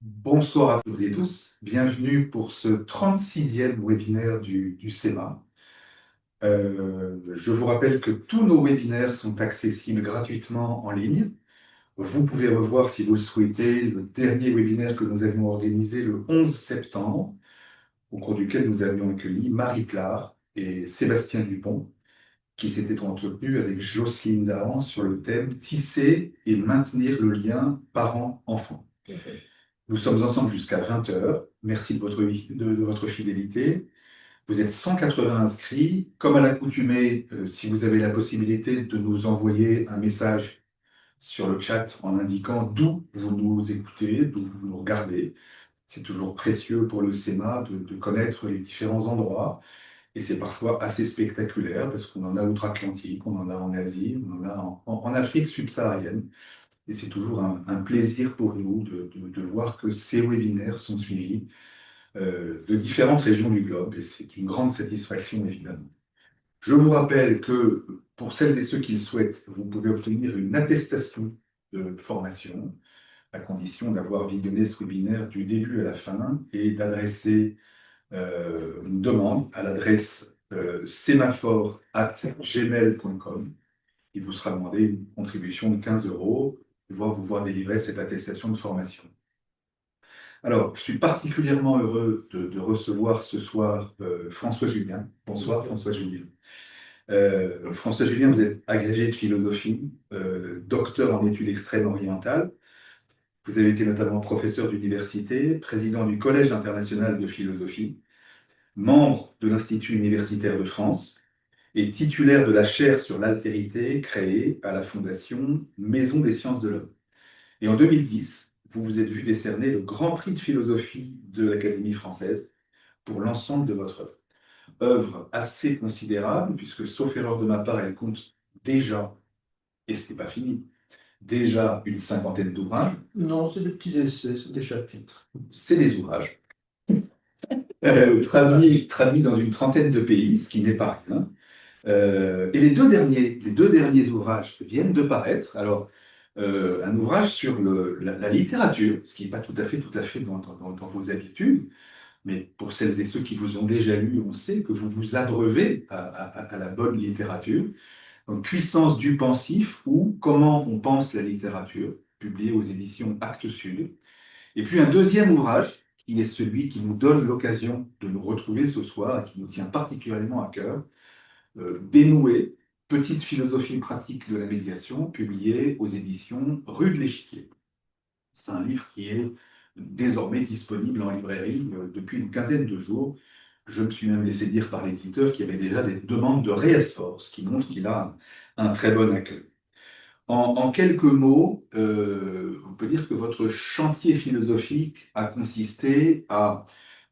Bonsoir à toutes et tous, bienvenue pour ce 36e webinaire du SEMA. Je vous rappelle que tous nos webinaires sont accessibles gratuitement en ligne. Vous pouvez revoir, si vous le souhaitez, le dernier webinaire que nous avions organisé le 11 septembre, au cours duquel nous avions accueilli Marie Clare et Sébastien Dupont, qui s'étaient entretenus avec Jocelyne Dahan sur le thème Tisser et maintenir le lien parent-enfant. Nous sommes ensemble jusqu'à 20 heures. Merci de votre fidélité. Vous êtes 180 inscrits. Comme à l'accoutumée, si vous avez la possibilité de nous envoyer un message sur le chat en indiquant d'où vous nous écoutez, d'où vous nous regardez, c'est toujours précieux pour le SEMA de connaître les différents endroits. Et c'est parfois assez spectaculaire parce qu'on en a outre-Atlantique, on en a en Asie, on en a en Afrique subsaharienne. Et c'est toujours un plaisir pour nous de voir que ces webinaires sont suivis de différentes régions du globe, et c'est une grande satisfaction, évidemment. Je vous rappelle que pour celles et ceux qui le souhaitent, vous pouvez obtenir une attestation de formation, à condition d'avoir visionné ce webinaire du début à la fin et d'adresser une demande à l'adresse semaphore@gmail.com. Il vous sera demandé une contribution de 15 € pour pouvoir vous voir délivrer cette attestation de formation. Alors, je suis particulièrement heureux de recevoir ce soir François Julien. Bonsoir François Julien. François Julien, vous êtes agrégé de philosophie, docteur en études extrême-orientales. Vous avez été notamment professeur d'université, président du Collège international de philosophie, membre de l'Institut universitaire de France et titulaire de la chaire sur l'altérité créée à la Fondation Maison des sciences de l'homme. Et en 2010, vous vous êtes vu décerner le Grand Prix de philosophie de l'Académie française pour l'ensemble de votre œuvre. Œuvre assez considérable, puisque, sauf erreur de ma part, elle compte déjà, et ce n'est pas fini, déjà une cinquantaine d'ouvrages. Non, c'est des petits essais, c'est des chapitres. C'est des ouvrages, traduits dans une trentaine de pays, ce qui n'est pas rien. Et les deux derniers ouvrages viennent de paraître. Alors, un ouvrage sur la littérature, ce qui n'est pas tout à fait dans vos habitudes, mais pour celles et ceux qui vous ont déjà lu, on sait que vous vous abreuvez à la bonne littérature. Donc, Puissance du pensif ou Comment on pense la littérature, publié aux éditions Actes Sud. Et puis un deuxième ouvrage, qui est celui qui nous donne l'occasion de nous retrouver ce soir et qui nous tient particulièrement à cœur, Dénouer, petite philosophie pratique de la médiation, publié aux éditions Rue de l'Échiquier. C'est un livre qui est désormais disponible en librairie depuis une quinzaine de jours. Je me suis même laissé dire par l'éditeur qu'il y avait déjà des demandes de réasphore, ce qui montre qu'il a un très bon accueil. En quelques mots, on peut dire que votre chantier philosophique a consisté à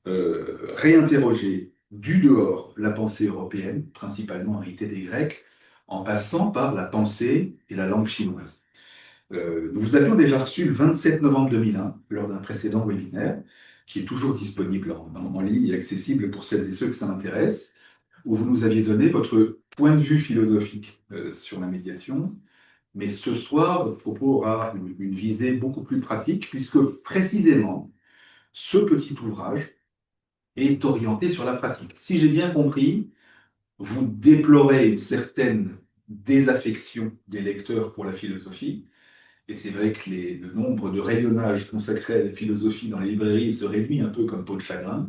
réinterroger du dehors la pensée européenne, principalement héritée des Grecs, en passant par la pensée et la langue chinoise. Nous vous avions déjà reçu le 27 novembre 2001, lors d'un précédent webinaire, qui est toujours disponible en ligne et accessible pour celles et ceux que ça intéresse, où vous nous aviez donné votre point de vue philosophique sur la médiation. Mais ce soir, votre propos aura une visée beaucoup plus pratique, puisque précisément, ce petit ouvrage est orienté sur la pratique. Si j'ai bien compris, vous déplorez une certaine désaffection des lecteurs pour la philosophie, et c'est vrai que le nombre de rayonnages consacrés à la philosophie dans les librairies se réduit un peu comme peau de chagrin,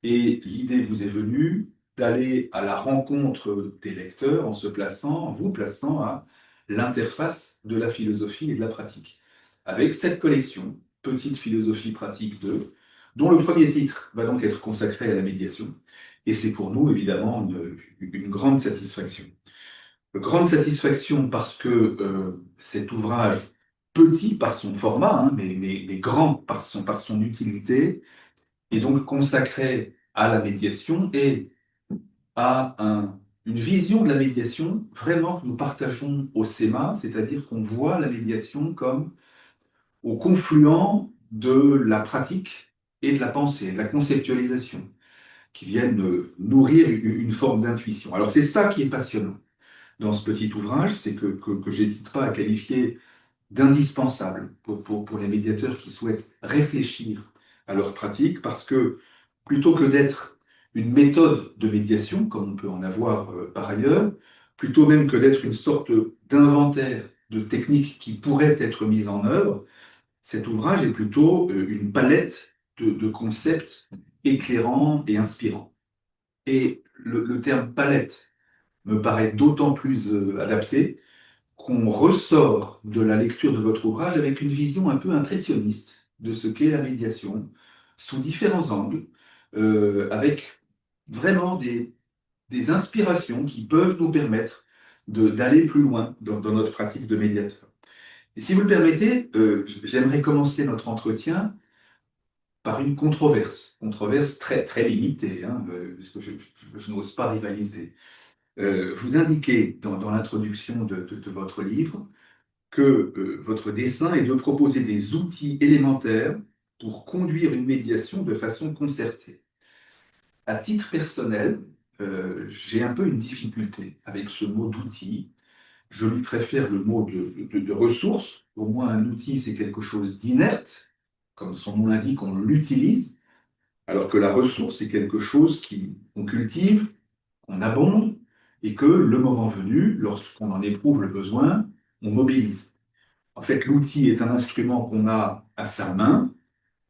et l'idée vous est venue d'aller à la rencontre des lecteurs en en vous plaçant à l'interface de la philosophie et de la pratique, avec cette collection, Petite philosophie pratique 2, dont le premier titre va donc être consacré à la médiation, et c'est pour nous évidemment une grande satisfaction. Une grande satisfaction parce que cet ouvrage, petit par son format, hein, mais grand par son utilité, est donc consacré à la médiation et à une vision de la médiation vraiment que nous partageons au SEMA, c'est-à-dire qu'on voit la médiation comme au confluent de la pratique et de la pensée, de la conceptualisation, qui viennent nourrir une forme d'intuition. Alors c'est ça qui est passionnant dans ce petit ouvrage, c'est que j'hésite pas à qualifier d'indispensable pour les médiateurs qui souhaitent réfléchir à leur pratique, parce que plutôt que d'être une méthode de médiation, comme on peut en avoir par ailleurs, plutôt même que d'être une sorte d'inventaire de techniques qui pourraient être mises en œuvre, cet ouvrage est plutôt une palette de concepts éclairants et inspirants. Et le terme palette me paraît d'autant plus adapté qu'on ressort de la lecture de votre ouvrage avec une vision un peu impressionniste de ce qu'est la médiation, sous différents angles, avec vraiment des inspirations qui peuvent nous permettre d'aller plus loin dans notre pratique de médiateur. Et si vous le permettez, j'aimerais commencer notre entretien par une controverse très, très limitée, hein, parce que je n'ose pas rivaliser. Vous indiquez dans l'introduction de votre livre que votre dessein est de proposer des outils élémentaires pour conduire une médiation de façon concertée. À titre personnel, j'ai un peu une difficulté avec ce mot d'outil. Je lui préfère le mot de ressource. Au moins, un outil, c'est quelque chose d'inerte. Comme son nom l'indique, on l'utilise. Alors que la ressource, c'est quelque chose qu'on cultive, qu'on abonde, et que, le moment venu, lorsqu'on en éprouve le besoin, on mobilise. En fait, l'outil est un instrument qu'on a à sa main,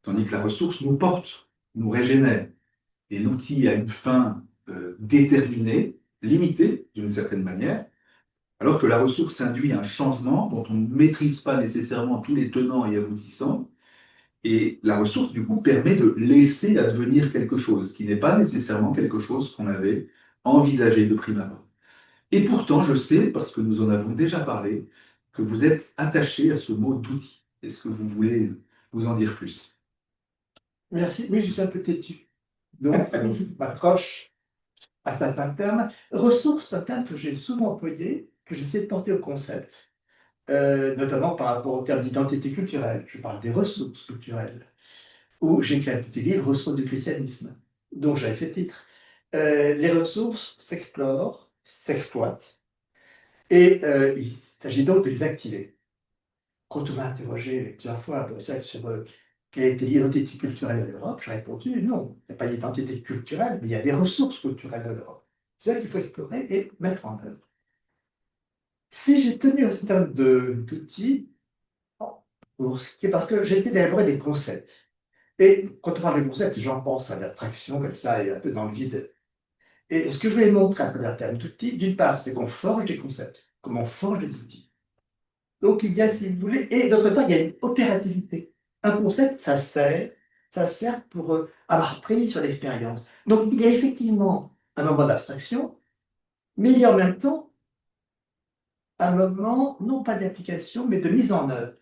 tandis que la ressource nous porte, nous régénère. Et l'outil a une fin déterminée, limitée d'une certaine manière, alors que la ressource induit un changement dont on ne maîtrise pas nécessairement tous les tenants et aboutissants. Et la ressource, du coup, permet de laisser advenir quelque chose, qui n'est pas nécessairement quelque chose qu'on avait envisagé de prime abord. Et pourtant, je sais, parce que nous en avons déjà parlé, que vous êtes attaché à ce mot d'outil. Est-ce que vous voulez vous en dire plus? Merci. Oui, je suis un peu têtu. Donc, je m'accroche à certains termes. Ressources, c'est un terme que j'ai souvent employé, que j'essaie de porter au concept, notamment par rapport au terme d'identité culturelle. Je parle des ressources culturelles. Ou j'ai écrit un petit livre, Ressources du christianisme, dont j'avais fait titre. Les ressources s'explorent, s'exploitent, et il s'agit donc de les activer. Quand on m'a interrogé plusieurs fois à Bruxelles sur quelle était l'identité culturelle de l'Europe, j'ai répondu non, il n'y a pas d'identité culturelle, mais il y a des ressources culturelles de l'Europe. C'est ça qu'il faut explorer et mettre en œuvre. Si j'ai tenu à ce terme d'outils, c'est parce que j'essaie d'élaborer des concepts. Et quand on parle de concepts, j'en pense à l'abstraction comme ça et un peu dans le vide. Et ce que je voulais montrer à travers le terme d'outils, d'une part, c'est qu'on forge des concepts, comme on forge des outils. Donc il y a, si vous voulez, et d'autre part, il y a une opérativité. Un concept, ça sert pour avoir pris sur l'expérience. Donc il y a effectivement un moment d'abstraction, mais il y a en même temps un moment, non pas d'application, mais de mise en œuvre.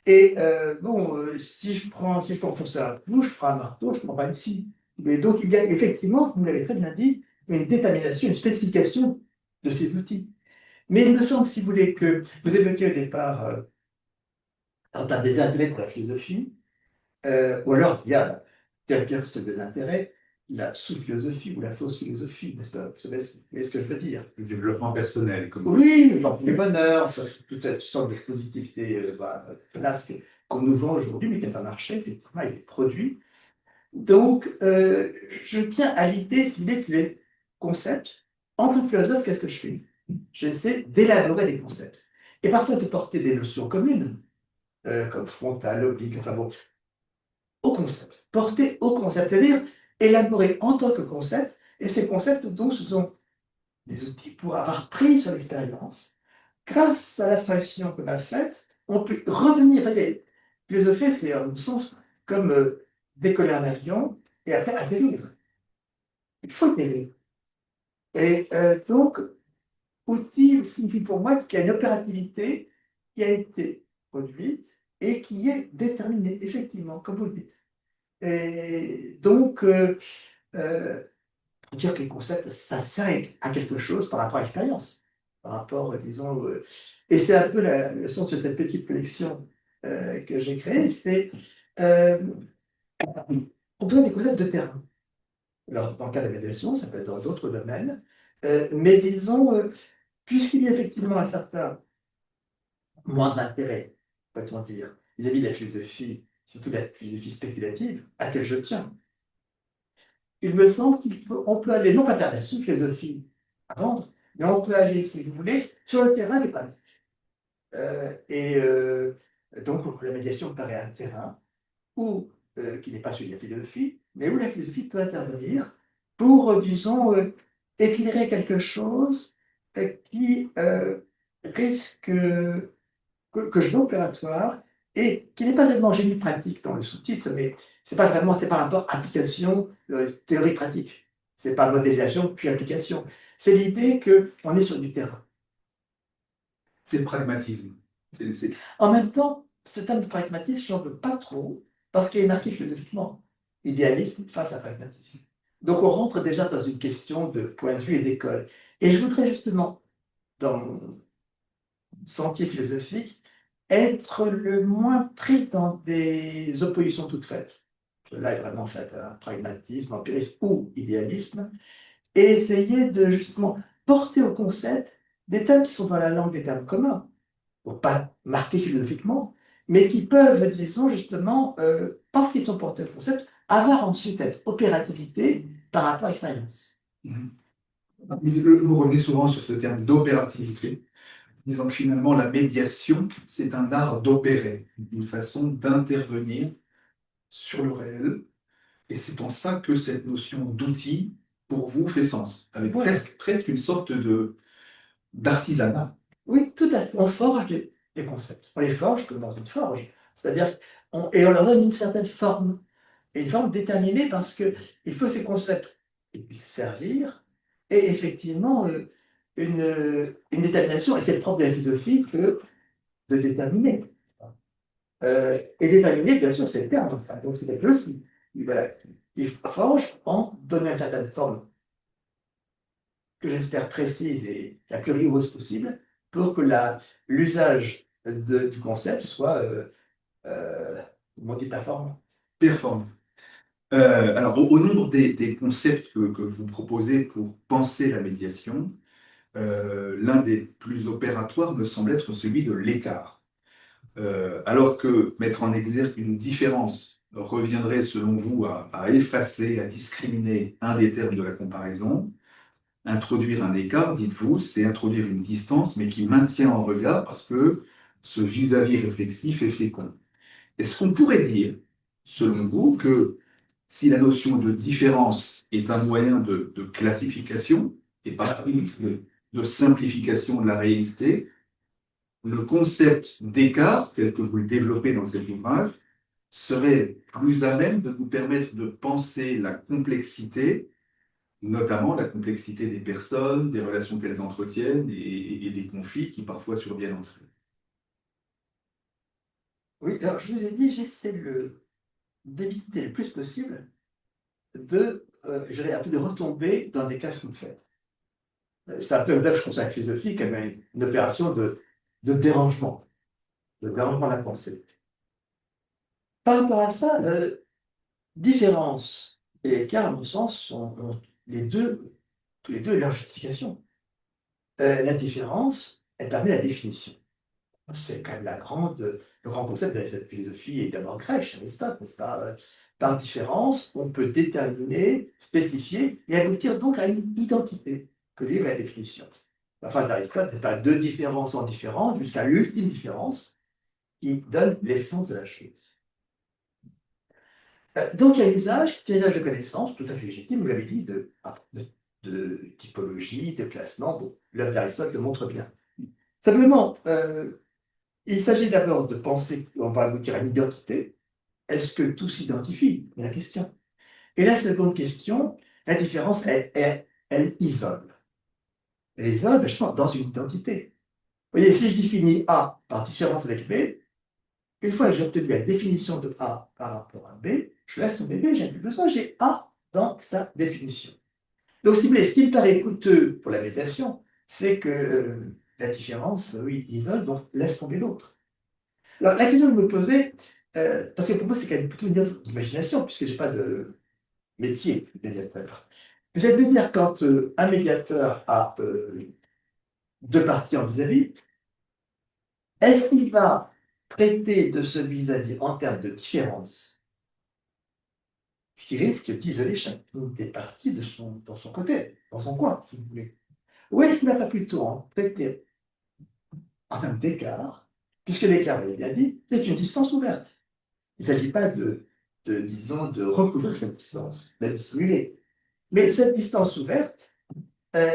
Et si je confonce un clou, je prends un marteau, je prends pas une scie. Mais donc il y a effectivement, vous l'avez très bien dit, une détermination, une spécification de ces outils. Mais il me semble, si vous voulez, que vous évoquiez au départ un désintérêt pour la philosophie, ou alors il y a, bien pire que ce désintérêt, la sous-philosophie ou la fausse philosophie, n'est-ce pas? Vous savez ce que je veux dire? Le développement personnel, comme Oui, donc le bonheur, enfin, toute cette sorte de positivité flasque qu'on nous vend aujourd'hui, mais qui est un marché, effectivement, il est produit. Donc, je tiens à l'idée, si vous voulez, que les concepts, en tant que philosophe, qu'est-ce que je fais? J'essaie d'élaborer des concepts. Et parfois de porter des notions communes, comme frontal, oblique, enfin bon, au concept. Porter au concept, c'est-à-dire élaborer en tant que concept, et ces concepts, donc, ce sont des outils pour avoir pris sur l'expérience. Grâce à l'abstraction qu'on a faite, on peut revenir. Philosopher, c'est en un sens comme décoller un avion et après atterrir. Il faut atterrir. Et donc, outil signifie pour moi qu'il y a une opérativité qui a été produite et qui est déterminée, effectivement, comme vous le dites. Et donc, pour dire que les concepts, ça sert à quelque chose par rapport à l'expérience, par rapport, disons, et c'est un peu le sens de cette petite collection que j'ai créée, c'est euh, proposer des concepts de terrain. Alors, dans le cas de la médiation, ça peut être dans d'autres domaines, mais disons, puisqu'il y a effectivement un certain moindre intérêt pourrait-on dire, vis-à-vis de la philosophie, surtout la philosophie spéculative, à laquelle je tiens. Il me semble qu'on peut aller, non pas faire de la sous-philosophie à vendre, mais on peut aller, si vous voulez, sur le terrain des pratiques. Donc, la médiation me paraît un terrain où, qui n'est pas celui de la philosophie, mais où la philosophie peut intervenir pour, disons, éclairer quelque chose qui risque, que je veux opératoire et qui n'est pas tellement génie pratique dans le sous-titre, mais c'est pas vraiment, c'est par rapport à application, théorie pratique. C'est pas modélisation puis application. C'est l'idée qu'on est sur du terrain. C'est le pragmatisme. En même temps, ce terme de pragmatisme, je n'en veux pas trop, parce qu'il est marqué philosophiquement. Idéalisme face à pragmatisme. Donc on rentre déjà dans une question de point de vue et d'école. Et je voudrais justement, dans mon sentier philosophique, être le moins pris dans des oppositions toutes faites. Là est vraiment fait à pragmatisme, empirisme ou idéalisme, et essayer de justement porter au concept des thèmes qui sont dans la langue des termes communs, donc pas marqués philosophiquement, mais qui peuvent, disons, justement, parce qu'ils sont portés au concept, avoir ensuite cette opérativité par rapport à l'expérience. Mhm. Vous revenez souvent sur ce terme d'opérativité, disant que finalement la médiation, c'est un art d'opérer, une façon d'intervenir sur le réel. Et c'est en ça que cette notion d'outil, pour vous, fait sens, avec Voilà. presque une sorte d'artisanat. Oui, tout à fait. On forge des concepts. On les forge comme dans une forge. C'est-à-dire, et on leur donne une certaine forme. Et une forme déterminée parce qu'il faut que ces concepts qu'ils puissent servir. Et effectivement, une détermination, et c'est le propre de la philosophie que de déterminer. Et déterminer, bien sûr, c'est le terme. Enfin, donc c'est quelque chose voilà, qui forge en donnant une certaine forme que j'espère précise et la plus rigoureuse possible pour que l'usage du concept soit, comment on dit, performant. Performant. Alors, au nombre des concepts que vous proposez pour penser la médiation, l'un des plus opératoires me semble être celui de l'écart. Alors que mettre en exergue une différence reviendrait, selon vous, à effacer, à discriminer un des termes de la comparaison, introduire un écart, dites-vous, c'est introduire une distance, mais qui maintient en regard parce que ce vis-à-vis réflexif est fécond. Est-ce qu'on pourrait dire, selon vous, que si la notion de différence est un moyen de classification et par de simplification de la réalité, le concept d'écart, tel que vous le développez dans cet ouvrage, serait plus à même de nous permettre de penser la complexité, notamment la complexité des personnes, des relations qu'elles entretiennent et des conflits qui parfois surviennent entre eux. Oui, alors je vous ai dit, j'essaie d'éviter le plus possible je dirais, un peu de retomber dans des classes toutes faites. C'est un peu, là, je trouve ça philosophique, comme une opération dérangement, de dérangement de la pensée. Par rapport à ça, différence et écart, à mon sens, ont tous les deux leur justification. La différence, elle permet la définition. C'est quand même le grand concept de la philosophie est d'abord grec, chez Aristote, n'est-ce pas? Par différence, on peut déterminer, spécifier et aboutir donc à une identité que livre la définition. La phrase d'Aristote n'est pas deux différences en différence jusqu'à l'ultime différence qui donne l'essence de la chose. Donc il y a l'usage, c'est un usage de connaissance tout à fait légitime, vous l'avez dit, de typologie, de classement. Bon, l'œuvre d'Aristote le montre bien. Simplement, il s'agit d'abord de penser qu'on va aboutir à une identité. Est-ce que tout s'identifie? C'est la question. Et la seconde question, la différence, elle isole. Elle isole, justement, dans une identité. Vous voyez, si je définis A par différence avec B, une fois que j'ai obtenu la définition de A par rapport à B, je laisse tomber B, j'ai plus besoin, j'ai A dans sa définition. Donc, si vous voulez, ce qui me paraît coûteux pour la méditation, c'est que la différence, oui, isole, donc laisse tomber l'autre. Alors, la question que je me posais, parce que pour moi, c'est quand même plutôt une œuvre d'imagination, puisque je n'ai pas de métier de médiateur. Vous allez me dire, quand un médiateur a deux parties en vis-à-vis, est-ce qu'il va traiter de ce vis-à-vis en termes de différence, ce qui risque d'isoler chacune des parties dans son côté, dans son coin, si vous voulez. Ou est-ce qu'il ne va pas plutôt en traiter en termes d'écart, puisque l'écart, vous l'avez bien dit, c'est une distance ouverte. Il ne s'agit pas disons, de recouvrir cette distance, de la dissimuler. Mais cette distance ouverte, euh,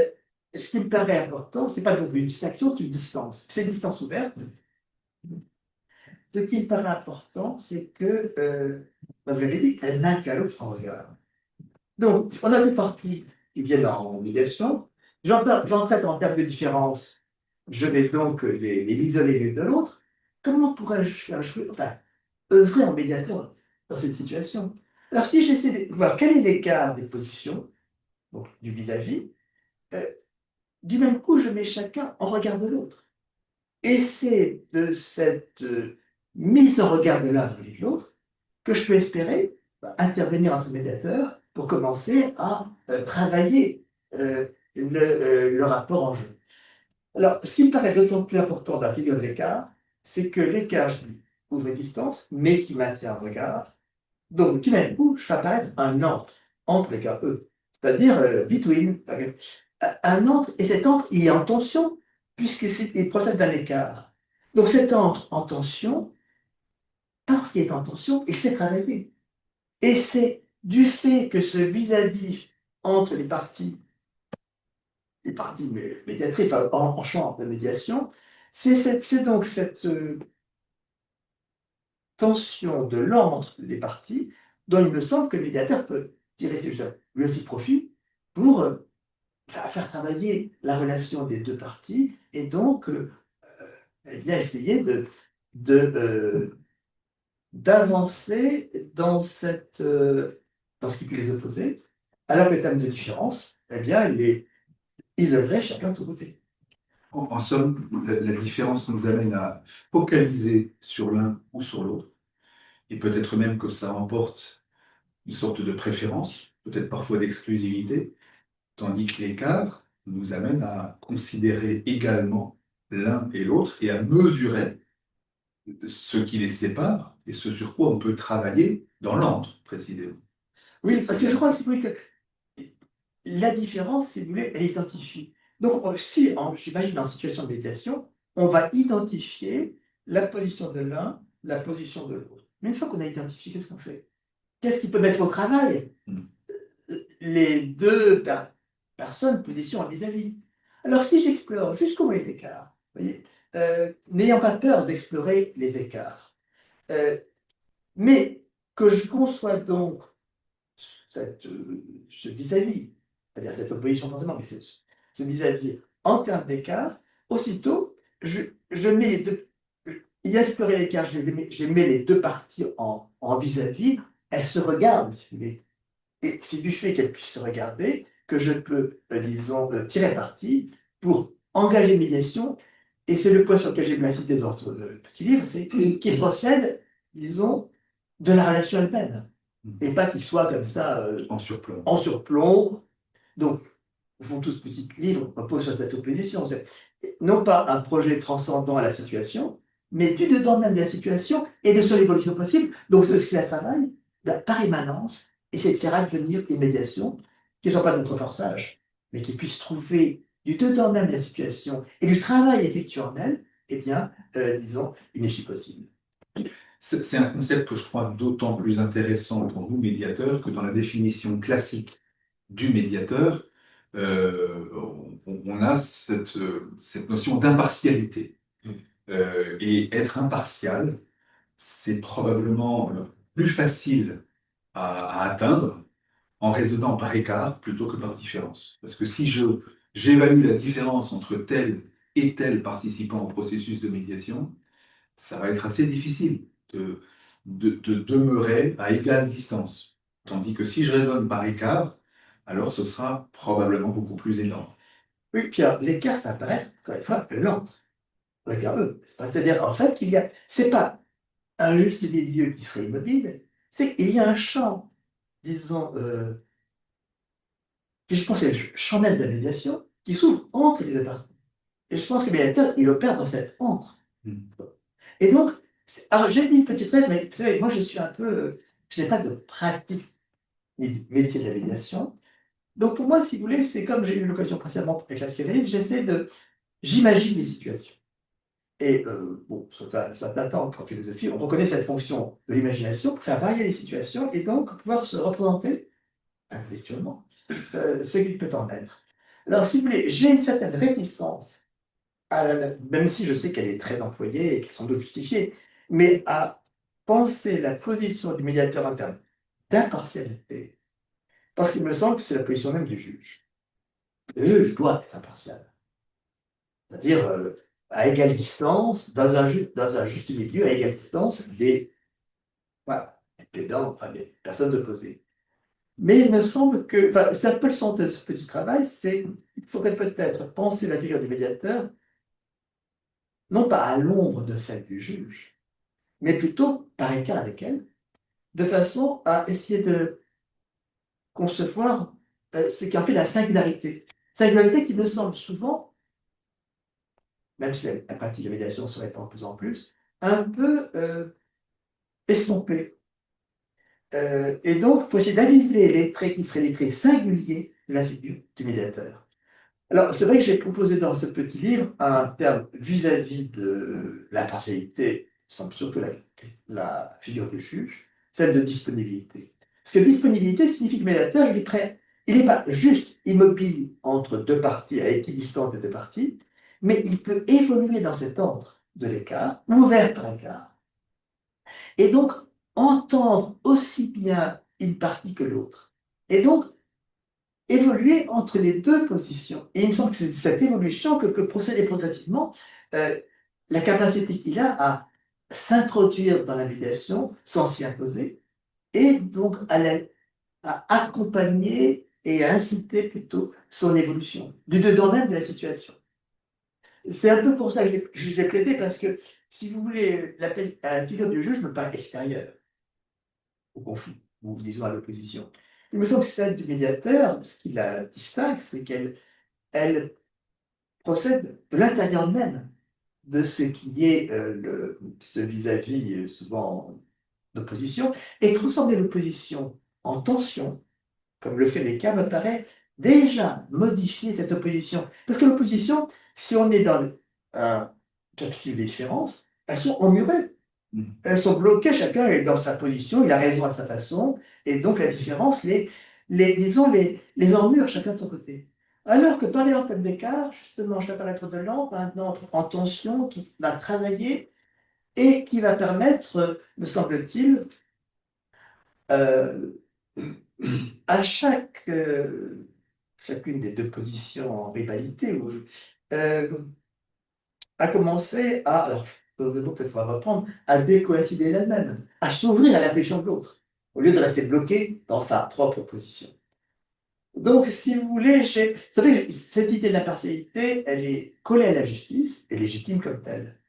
ce qui me paraît important, ce n'est pas donc une distinction, c'est une distance. Cette distance ouverte, ce qui me paraît important, c'est que, vous l'avez dit, elle n'a qu'à l'autre en regard. Donc, on a des parties qui viennent en médiation. J'en traite en termes de différence. Je vais donc les isoler l'une de l'autre. Comment pourrais-je faire jouer, enfin, œuvrer en médiation dans cette situation? Alors, si j'essaie de voir quel est l'écart des positions, donc du vis-à-vis, euh, du même coup, je mets chacun en regard de l'autre. Et c'est de cette mise en regard de l'un vis-à-vis de l'autre que je peux espérer intervenir entre médiateurs pour commencer à travailler le rapport en jeu. Alors, ce qui me paraît d'autant plus important dans la figure de l'écart, c'est que l'écart, je dis, ouvre une distance, mais qui maintient un regard. Donc, du même coup, je fais apparaître un entre les cas E, c'est-à-dire between, un entre, et cet entre, il est en tension, puisqu'il procède d'un écart. Donc, cet entre en tension, parce qu'il est en tension, il fait travailler. Et c'est du fait que ce vis-à-vis entre les parties médiatrices, enfin, en champ de médiation, c'est donc cette tension de l'entre les parties dont il me semble que le médiateur peut tirer lui aussi profit pour faire travailler la relation des deux parties et donc eh bien, essayer de, d'avancer dans ce qui peut les opposer, alors que les termes de différence, eh bien, ils œuvraient chacun de son côté. En somme, la différence nous amène à focaliser sur l'un ou sur l'autre, et peut-être même que ça emporte une sorte de préférence, peut-être parfois d'exclusivité, tandis que l'écart nous amène à considérer également l'un et l'autre et à mesurer ce qui les sépare et ce sur quoi on peut travailler dans l'entre, précisément. Oui, parce que je crois que c'est que la différence, si vous voulez, elle identifie. Donc, si, j'imagine, en situation de médiation, on va identifier la position de l'un, la position de l'autre. Mais une fois qu'on a identifié, qu'est-ce qu'on fait? Qu'est-ce qui peut mettre au travail les deux personnes, positions vis-à-vis? Alors, si j'explore jusqu'où les écarts, voyez, n'ayant pas peur d'explorer les écarts, mais que je conçois donc ce vis-à-vis, c'est-à-dire cette opposition forcément, mais ce vis-à-vis en termes d'écart, aussitôt, je mets les deux, il y a exploré l'écart, je mets les deux parties en vis-à-vis, elles se regardent, si vous voulez. Et c'est du fait qu'elles puissent se regarder que je peux, disons, tirer parti pour engager une médiation. Et c'est le point sur lequel j'ai bien insisté dans ce petit livre, c'est qu'il procède, disons, de la relation elle-même. Et pas qu'il soit comme ça, en surplomb. En surplomb. Donc, au fond, tout ce petit livre repose sur cette opposition. C'est non pas un projet transcendant à la situation, mais du dedans même de la situation et de son évolution possible. Donc, ce qui la travaille, par émanence, essayer de faire advenir une médiation qui ne soit pas notre forçage, mais qui puisse trouver du dedans même de la situation et du travail effectué en elle, eh bien, disons, une issue possible. C'est un concept que je crois d'autant plus intéressant pour nous, médiateurs, que dans la définition classique du médiateur, on a cette notion d'impartialité. Et être impartial, c'est probablement plus facile à atteindre en raisonnant par écart plutôt que par différence. Parce que si j'évalue la différence entre tel et tel participant au processus de médiation, ça va être assez difficile de demeurer à égale distance. Tandis que si je raisonne par écart, alors ce sera probablement beaucoup plus énorme. Oui, puis alors, l'écart va apparaître, encore une fois, l'entre. C'est-à-dire, en fait, c'est pas un juste milieu qui serait immobile, c'est qu'il y a un champ, disons, qui je pense est le champ même de la médiation, qui s'ouvre entre les deux parties. Et je pense que le médiateur, il opère dans cet entre. Et donc, Alors, j'ai dit une petite règle, mais vous savez, moi, je suis un peu, je n'ai pas de pratique ni de métier de la médiation. Donc, pour moi, si vous voulez, c'est comme j'ai eu l'occasion précédemment avec la psychanalyse, j'imagine les situations. Et bon, ça fait un temps qu'en philosophie, on reconnaît cette fonction de l'imagination pour faire varier les situations et donc pouvoir se représenter intellectuellement ce qu'il peut en être. Alors, si vous voulez, j'ai une certaine réticence, même si je sais qu'elle est très employée et qu'elle est sans doute justifiée, mais à penser la position du médiateur en termes d'impartialité, parce qu'il me semble que c'est la position même du juge. Le juge doit être impartial. C'est-à-dire, à égale distance, dans un juste milieu, à égale distance, voilà, les plaidants, enfin, les personnes opposées. Mais il me semble que, enfin, c'est un peu le sens de ce petit travail, c'est il faudrait peut-être penser la figure du médiateur, non pas à l'ombre de celle du juge, mais plutôt par écart avec elle, de façon à essayer de concevoir ce qui en fait la singularité. Singularité qui me semble souvent, même si la pratique de la médiation se répand de plus en plus, un peu estompée. Et donc, pour essayer d'aviser les traits qui seraient les traits singuliers de la figure du médiateur. Alors, c'est vrai que j'ai proposé dans ce petit livre un terme vis-à-vis de l'impartialité, semble surtout la figure du juge, celle de disponibilité. Parce que disponibilité signifie que le médiateur, il est prêt, il n'est pas juste immobile entre deux parties, à équidistance des deux parties, mais il peut évoluer dans cet ordre de l'écart, ouvert par l'écart, et donc entendre aussi bien une partie que l'autre. Et donc, évoluer entre les deux positions. Et il me semble que c'est cette évolution que procède progressivement la capacité qu'il a à s'introduire dans la médiation sans s'y imposer, et donc à accompagner et à inciter plutôt son évolution, du dedans même de la situation. C'est un peu pour ça que j'ai plaidé, parce que, si vous voulez, la figure du juge me paraît extérieure au conflit, ou disons à l'opposition. Il me semble que celle du médiateur, ce qui la distingue, c'est qu'elle procède de l'intérieur même de ce qui est ce vis-à-vis souvent d'opposition, et transformer l'opposition en tension, comme le fait l'État, me paraît déjà modifier cette opposition. Parce que l'opposition, si on est dans un perspective des différences, elles sont emmurées. Elles sont bloquées, chacun est dans sa position, il a raison à sa façon, et donc la différence, disons, les emmure chacun de son côté. Alors que par les antennes d'écart, justement, je vais paraître de lampe, maintenant en tension, qui va travailler et qui va permettre, me semble-t-il, euh, à chacune des deux positions en rivalité, euh, à commencer à, alors, peut-être qu'on va reprendre, à décoïncider d'elle-même, à s'ouvrir à l'impression de l'autre, au lieu de rester bloqué dans sa propre position. Donc, si vous voulez, vous savez, cette idée de l'impartialité, elle est collée à la justice et légitime comme telle.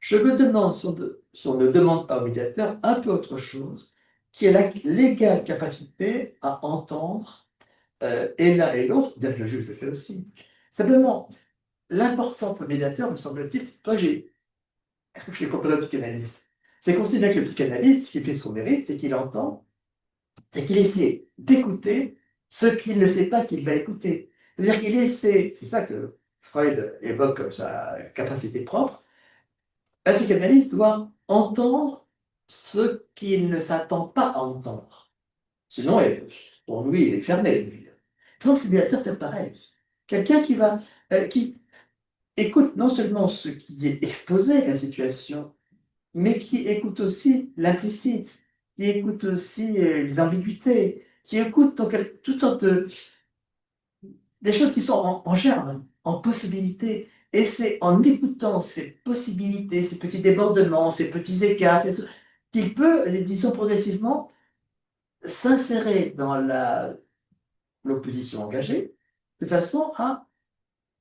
Je me demande si on ne demande pas au médiateur un peu autre chose, qui est l'égale capacité à entendre et l'un et l'autre, bien que le juge le fait aussi. Simplement, l'important pour le médiateur, me semble-t-il, toi j'ai compris le psychanalyste, c'est qu'on sait bien que le psychanalyste, ce qui fait son mérite, c'est qu'il entend, c'est qu'il essaie d'écouter ce qu'il ne sait pas qu'il va écouter. C'est-à-dire qu'il essaie, c'est ça que Freud évoque comme sa capacité propre, un psychanalyste doit entendre ce qu'il ne s'attend pas à entendre. Sinon, pour lui, il est fermé. Donc, c'est bien c'est pareil. Quelqu'un qui écoute non seulement ce qui est exposé à la situation, mais qui écoute aussi l'implicite, qui écoute aussi les ambiguïtés, qui écoute donc toutes sortes des choses qui sont en germe, en possibilité. Et c'est en écoutant ces possibilités, ces petits débordements, ces petits écarts, qu'il peut, disons progressivement, s'insérer dans l'opposition engagée, de façon à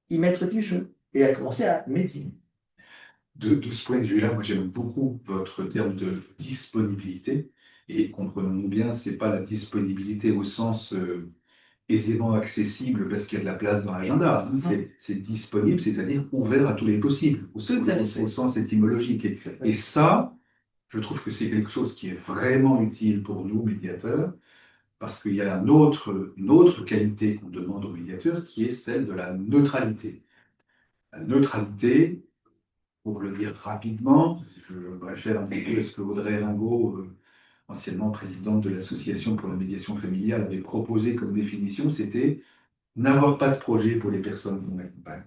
y mettre du jeu et à commencer à médire. De ce point de vue-là, moi j'aime beaucoup votre terme de disponibilité. Et comprenons-nous bien, c'est pas la disponibilité au sens aisément accessible parce qu'il y a de la place dans l'agenda. Hein. C'est disponible, c'est-à-dire ouvert à tous les possibles, au sens étymologique. Et ça, Je trouve que c'est quelque chose qui est vraiment utile pour nous, médiateurs, parce qu'il y a une autre qualité qu'on demande aux médiateurs, qui est celle de la neutralité. La neutralité, pour le dire rapidement, je me réfère un petit peu à ce que Audrey Ringot, anciennement présidente de l'Association pour la médiation familiale, avait proposé comme définition, c'était n'avoir pas de projet pour les personnes qu'on accompagne.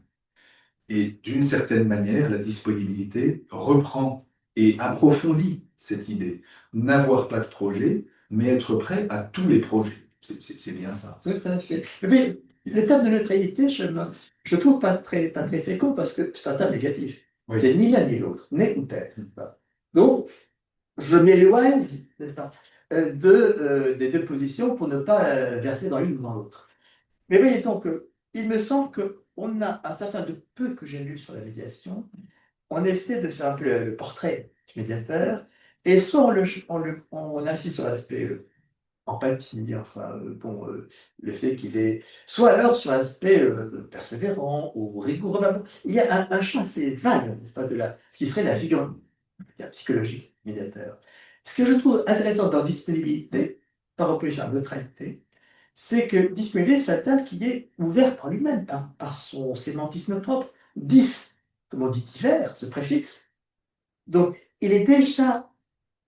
Et d'une certaine manière, la disponibilité reprend et approfondit cette idée. N'avoir pas de projet, mais être prêt à tous les projets. C'est bien ça. Tout à fait. Mais le terme de neutralité, je trouve pas très fécond parce que c'est un terme négatif. Oui. C'est ni l'un ni l'autre, né ou père. Donc, je m'éloigne, n'est-ce pas, des deux positions pour ne pas verser dans l'une ou dans l'autre. Mais voyez donc, il me semble qu'on a un certain de peu que j'ai lu sur la médiation, on essaie de faire un peu le portrait du médiateur, et soit on insiste sur l'aspect empathie, enfin, bon, le fait qu'il est. Soit alors sur l'aspect persévérant ou rigoureux. Il y a un champ assez vague, n'est-ce pas, ce qui serait la figure psychologique médiateur. Ce que je trouve intéressant dans disponibilité, par opposition à neutralité, c'est que disponibilité, c'est un terme qui est ouvert par lui-même, par son sémantisme propre. Dis, comme on dit divers, ce préfixe. Donc, il est déjà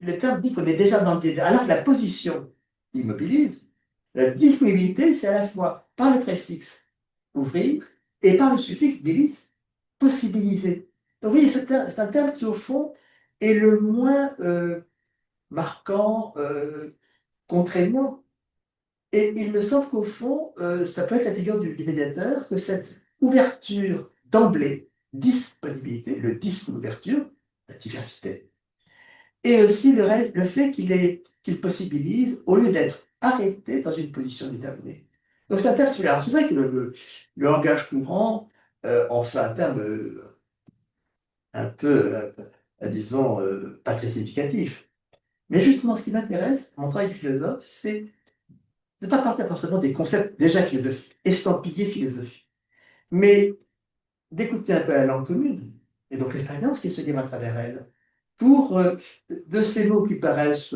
le terme dit qu'on est déjà dans le divers, alors que la position immobilise. La disponibilité, c'est à la fois par le préfixe ouvrir et par le suffixe bilis, possibiliser. Donc vous voyez, c'est un terme qui, au fond, est le moins marquant, contraignant. Et il me semble qu'au fond, ça peut être la figure du médiateur, que cette ouverture d'emblée, disponibilité, le disque d'ouverture, la diversité, et aussi le fait qu'il possibilise, au lieu d'être arrêté dans une position déterminée. Donc c'est un terme similaire. C'est vrai que le langage courant en fait un terme un peu, disons, pas très significatif. Mais justement, ce qui m'intéresse, mon travail de philosophe, c'est de ne pas partir forcément des concepts déjà philosophiques, estampillés philosophiques, mais d'écouter un peu la langue commune, et donc l'expérience qui se livre à travers elle, pour, de ces mots qui paraissent,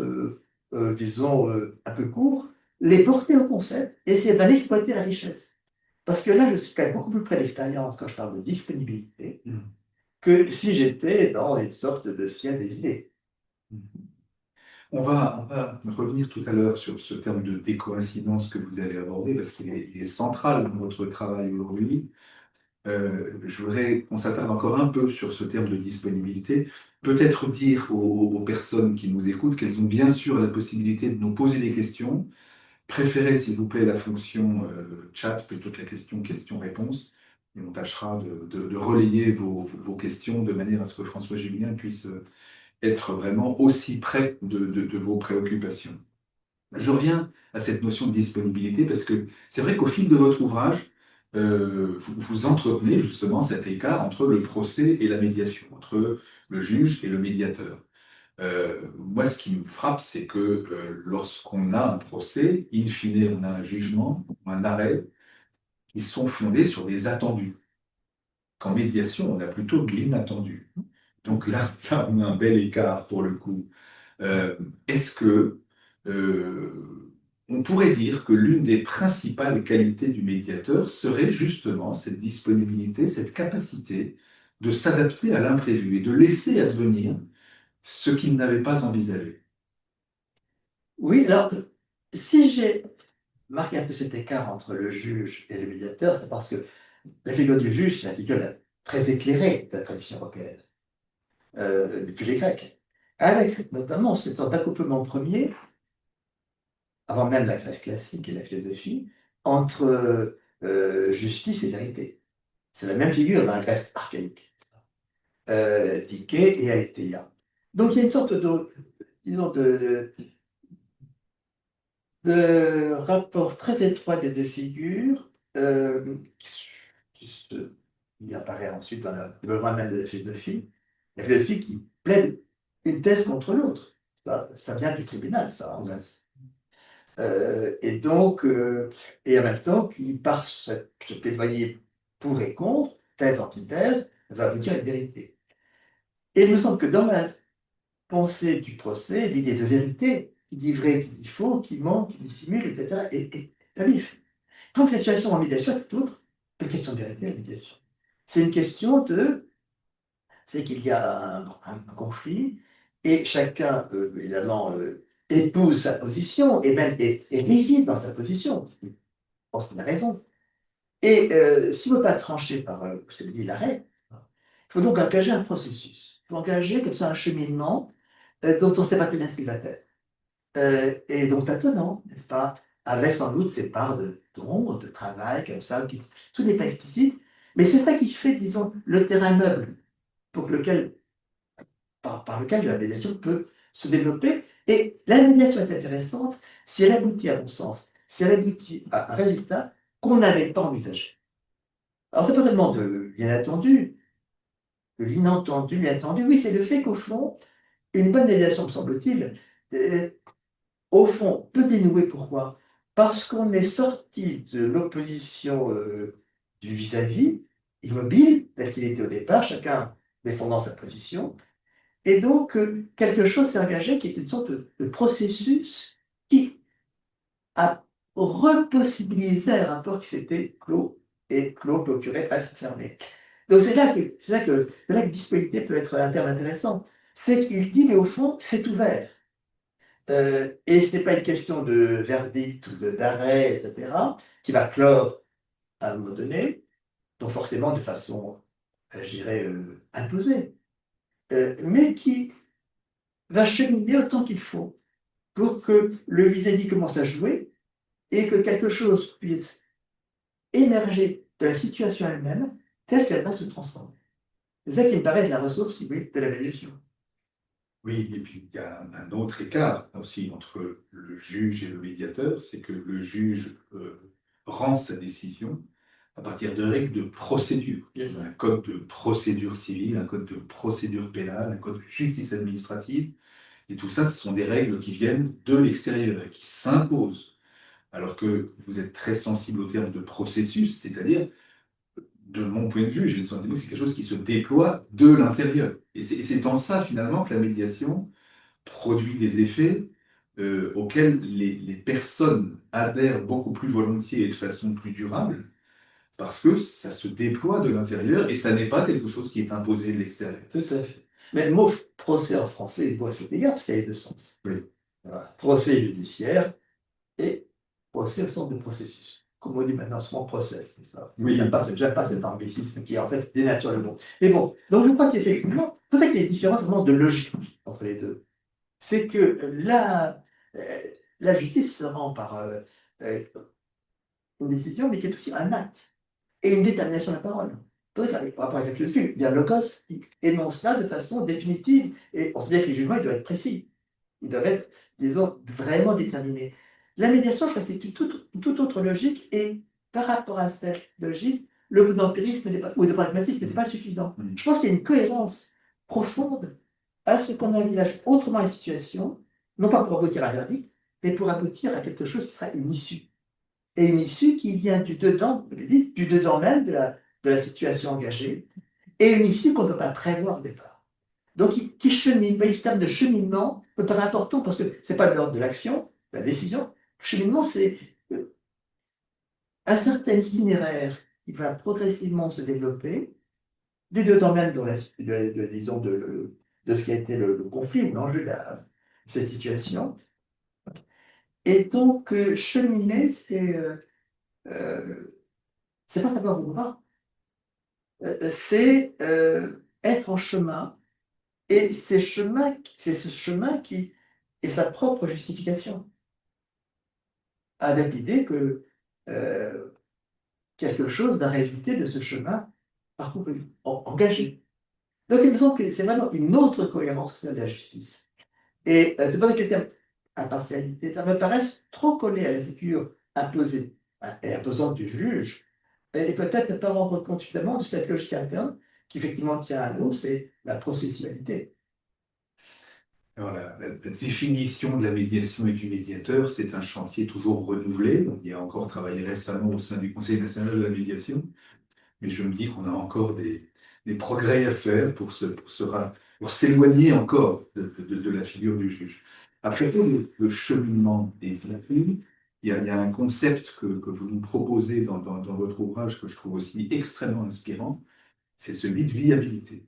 disons, un peu courts, les porter au concept et essayer d'en exploiter la richesse. Parce que là, je suis quand même beaucoup plus près de l'expérience quand je parle de disponibilité que si j'étais dans une sorte de ciel des idées. On va revenir tout à l'heure sur ce terme de décoïncidence que vous avez abordé, parce qu'il est central dans votre travail aujourd'hui. Je voudrais qu'on s'attarde encore un peu sur ce terme de disponibilité. Peut-être dire aux personnes qui nous écoutent qu'elles ont bien sûr la possibilité de nous poser des questions. Préférez, s'il vous plaît, la fonction chat plutôt que la question question-réponse. Et on tâchera de relayer vos questions de manière à ce que François Julien puisse être vraiment aussi près de vos préoccupations. Je reviens à cette notion de disponibilité parce que c'est vrai qu'au fil de votre ouvrage, vous entretenez justement cet écart entre le procès et la médiation, entre le juge et le médiateur. Moi, ce qui me frappe, c'est que lorsqu'on a un procès, in fine, on a un jugement, un arrêt, qui sont fondés sur des attendus. Qu'en médiation, on a plutôt de l'inattendu. Donc là, on a un bel écart pour le coup. Est-ce que on pourrait dire que l'une des principales qualités du médiateur serait justement cette disponibilité, cette capacité de s'adapter à l'imprévu et de laisser advenir ce qu'il n'avait pas envisagé? Oui, alors, si j'ai marqué un peu cet écart entre le juge et le médiateur, c'est parce que la figure du juge, c'est la figure très éclairée de la tradition européenne, depuis les Grecs, avec notamment cette sorte d'accouplement premier, avant même la Grèce classique et la philosophie, entre justice et vérité. C'est la même figure dans la Grèce archaïque, Diké et Aletheia. Donc il y a une sorte disons, de rapport très étroit des deux figures, qui apparaît ensuite dans le développement même de la philosophie qui plaide une thèse contre l'autre. Ça vient du tribunal, ça, en Grèce. Et donc, et en même temps, qui, par ce plaidoyer pour et contre, thèse, antithèse, va aboutir à une vérité. Et il me semble que dans pensée du procès, l'idée de vérité, qui dit vrai, qui dit faux, qui ment, qui dissimule, etc., est vif. Donc la situation en médiation est tout autre. Pas une question de vérité, la médiation. C'est une question de c'est qu'il y a un conflit et chacun, évidemment, épouse sa position et même est rigide dans sa position. Je pense qu'il a raison. Et s'il ne veut pas trancher par ce que dit l'arrêt, il faut donc engager un processus. Il faut engager comme ça un cheminement dont on ne sait pas très bien ce qu'il va être. Et donc tâtonnant, n'est-ce pas? Avec sans doute ses parts d'ombre, de travail, comme ça, tout n'est pas explicite. Mais c'est ça qui fait, disons, le terrain meuble pour lequel par lequel la médiation peut se développer. Et la médiation est intéressante si elle aboutit, à mon sens, si elle aboutit à un résultat qu'on n'avait pas envisagé. Alors, c'est pas tellement de l'inattendu, de l'inentendu, l'inattendu. Oui, c'est le fait qu'au fond, une bonne médiation, me semble-t-il, euh, au fond, peut dénouer. Pourquoi? Parce qu'on est sorti de l'opposition du vis-à-vis, immobile, tel qu'il était au départ, chacun défendant sa position. Et donc, quelque chose s'est engagé qui est une sorte de processus qui a repossibilisé un rapport qui s'était clos et clos, clôturé, bref, fermé. Donc, c'est là que disponibilité peut être un terme intéressant. C'est qu'il dit, mais au fond, c'est ouvert. Et ce n'est pas une question de verdict ou d'arrêt, etc., qui va clore à un moment donné, donc forcément de façon, je dirais, imposée, mais qui va cheminer autant qu'il faut pour que le vis-à-vis commence à jouer et que quelque chose puisse émerger de la situation elle-même telle qu'elle va se transformer. C'est ça qui me paraît être la ressource, si vous voulez, de la médiation. Oui, et puis il y a un autre écart aussi entre le juge et le médiateur, c'est que le juge rend sa décision à partir de règles de procédure. Il y a un code de procédure civile, un code de procédure pénale, un code de justice administrative, et tout ça, ce sont des règles qui viennent de l'extérieur, et qui s'imposent. Alors que vous êtes très sensible au terme de processus, c'est-à-dire de mon point de vue, j'ai le sentiment que c'est quelque chose qui se déploie de l'intérieur. Et c'est en ça, finalement, que la médiation produit des effets auxquels les personnes adhèrent beaucoup plus volontiers et de façon plus durable, parce que ça se déploie de l'intérieur et ça n'est pas quelque chose qui est imposé de l'extérieur. Tout à fait. Mais le mot procès en français, il voit cet égard, parce qu'il y a les deux sens. Oui. Voilà. Procès judiciaire et procès au sens de processus. Comme on dit maintenant, souvent process, c'est ça. Oui. J'aime pas cet anglicisme qui, en fait, dénature le mot. Mais bon, donc je crois qu'effectivement, c'est pour ça qu'il y a des différences vraiment de logique entre les deux. C'est que la justice se rend par euh, une décision, mais qui est aussi un acte et une détermination de la parole. Peut-être qu'avec par rapport avec le film, il y a Locos qui énonce cela de façon définitive. Et on sait bien que les jugements, ils doivent être précis. Ils doivent être, disons, vraiment déterminés. La médiation, je crois que c'est une toute autre logique. Et par rapport à cette logique, le goût d'empirisme ou de pragmatisme n'était pas suffisant. Je pense qu'il y a une cohérence profonde à ce qu'on envisage autrement la situation, non pas pour aboutir à un verdict, mais pour aboutir à quelque chose qui sera une issue. Et une issue qui vient du dedans, je l'ai dit, du dedans même de la situation engagée, et une issue qu'on ne peut pas prévoir au départ. Donc, qui chemine. Vous voyez, ce terme de cheminement me paraît important parce que ce n'est pas de l'ordre de l'action, de la décision. Le cheminement, c'est un certain itinéraire qui va progressivement se développer, du dedans même disons, de ce qui a été le conflit ou l'enjeu de cette situation. Et donc, cheminer, c'est pas savoir où on va. C'est être en chemin, et c'est ce chemin qui est sa propre justification, avec l'idée que quelque chose va résulter de ce chemin parcouru, engagé. Donc il me semble que c'est vraiment une autre cohérence que celle de la justice. Et c'est pas que le terme impartialité, ça me paraît trop collé à la figure imposée et imposante du juge, et peut-être ne pas rendre compte suffisamment de cette logique interne qui effectivement tient à nous, c'est la processualité. Alors, la définition de la médiation et du médiateur, c'est un chantier toujours renouvelé. On y a encore travaillé récemment au sein du Conseil national de la médiation, mais je me dis qu'on a encore des progrès à faire pour se pour s'éloigner encore de la figure du juge. À propos de cheminement des vies, il y a un concept que vous nous proposez dans votre ouvrage que je trouve aussi extrêmement inspirant, c'est celui de viabilité,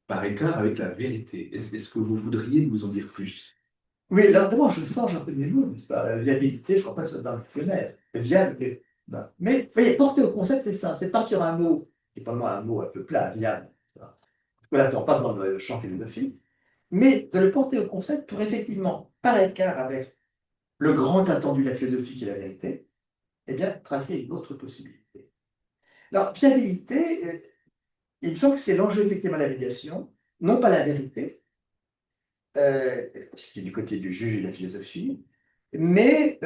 par écart avec la vérité. Est-ce que vous voudriez nous en dire plus? Oui, alors d'abord, je forge un peu des mots, n'est-ce pas? Viabilité, je ne crois pas que ce soit dans le dictionnaire. Viable, non. Mais, vous voyez, porter au concept, c'est ça, c'est partir un mot, qui est pas moi un mot un peu plat, viable. On l'attend pas dans le champ philosophique, mais de le porter au concept pour effectivement, par écart avec le grand attendu de la philosophie qui est la vérité, eh bien, tracer une autre possibilité. Alors, fiabilité, il me semble que c'est l'enjeu effectivement de la médiation, non pas la vérité, ce qui est du côté du juge et de la philosophie, mais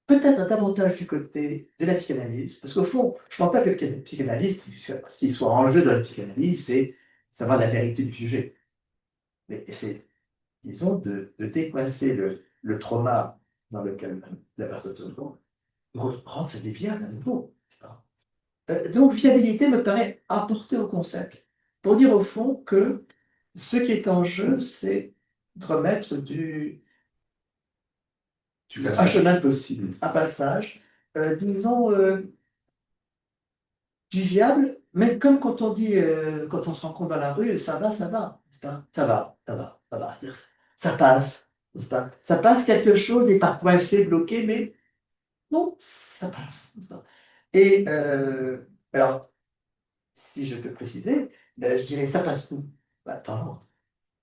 peut-être davantage du côté de la psychanalyse, parce qu'au fond, je ne pense pas que le psychanalyste, ce qui soit en jeu dans la psychanalyse, c'est savoir la vérité du sujet. Mais c'est, disons, de décoincer le trauma dans lequel la personne se trouve, rendre sa vie viable à nouveau. Donc, viabilité me paraît apporter au concept, pour dire au fond que ce qui est en jeu, c'est de remettre Du un passage. chemin possible, un passage, disons, du viable, mais comme quand on dit, quand on se rencontre dans la rue, ça va, n'est-ce pas? Ça va, ça va, ça va, c'est-à-dire, ça passe, n'est-ce pas? Ça passe, quelque chose n'est pas coincé, bloqué, mais non, ça passe, n'est-ce pas? Et alors, si je peux préciser, je dirais ça passe où? Bah,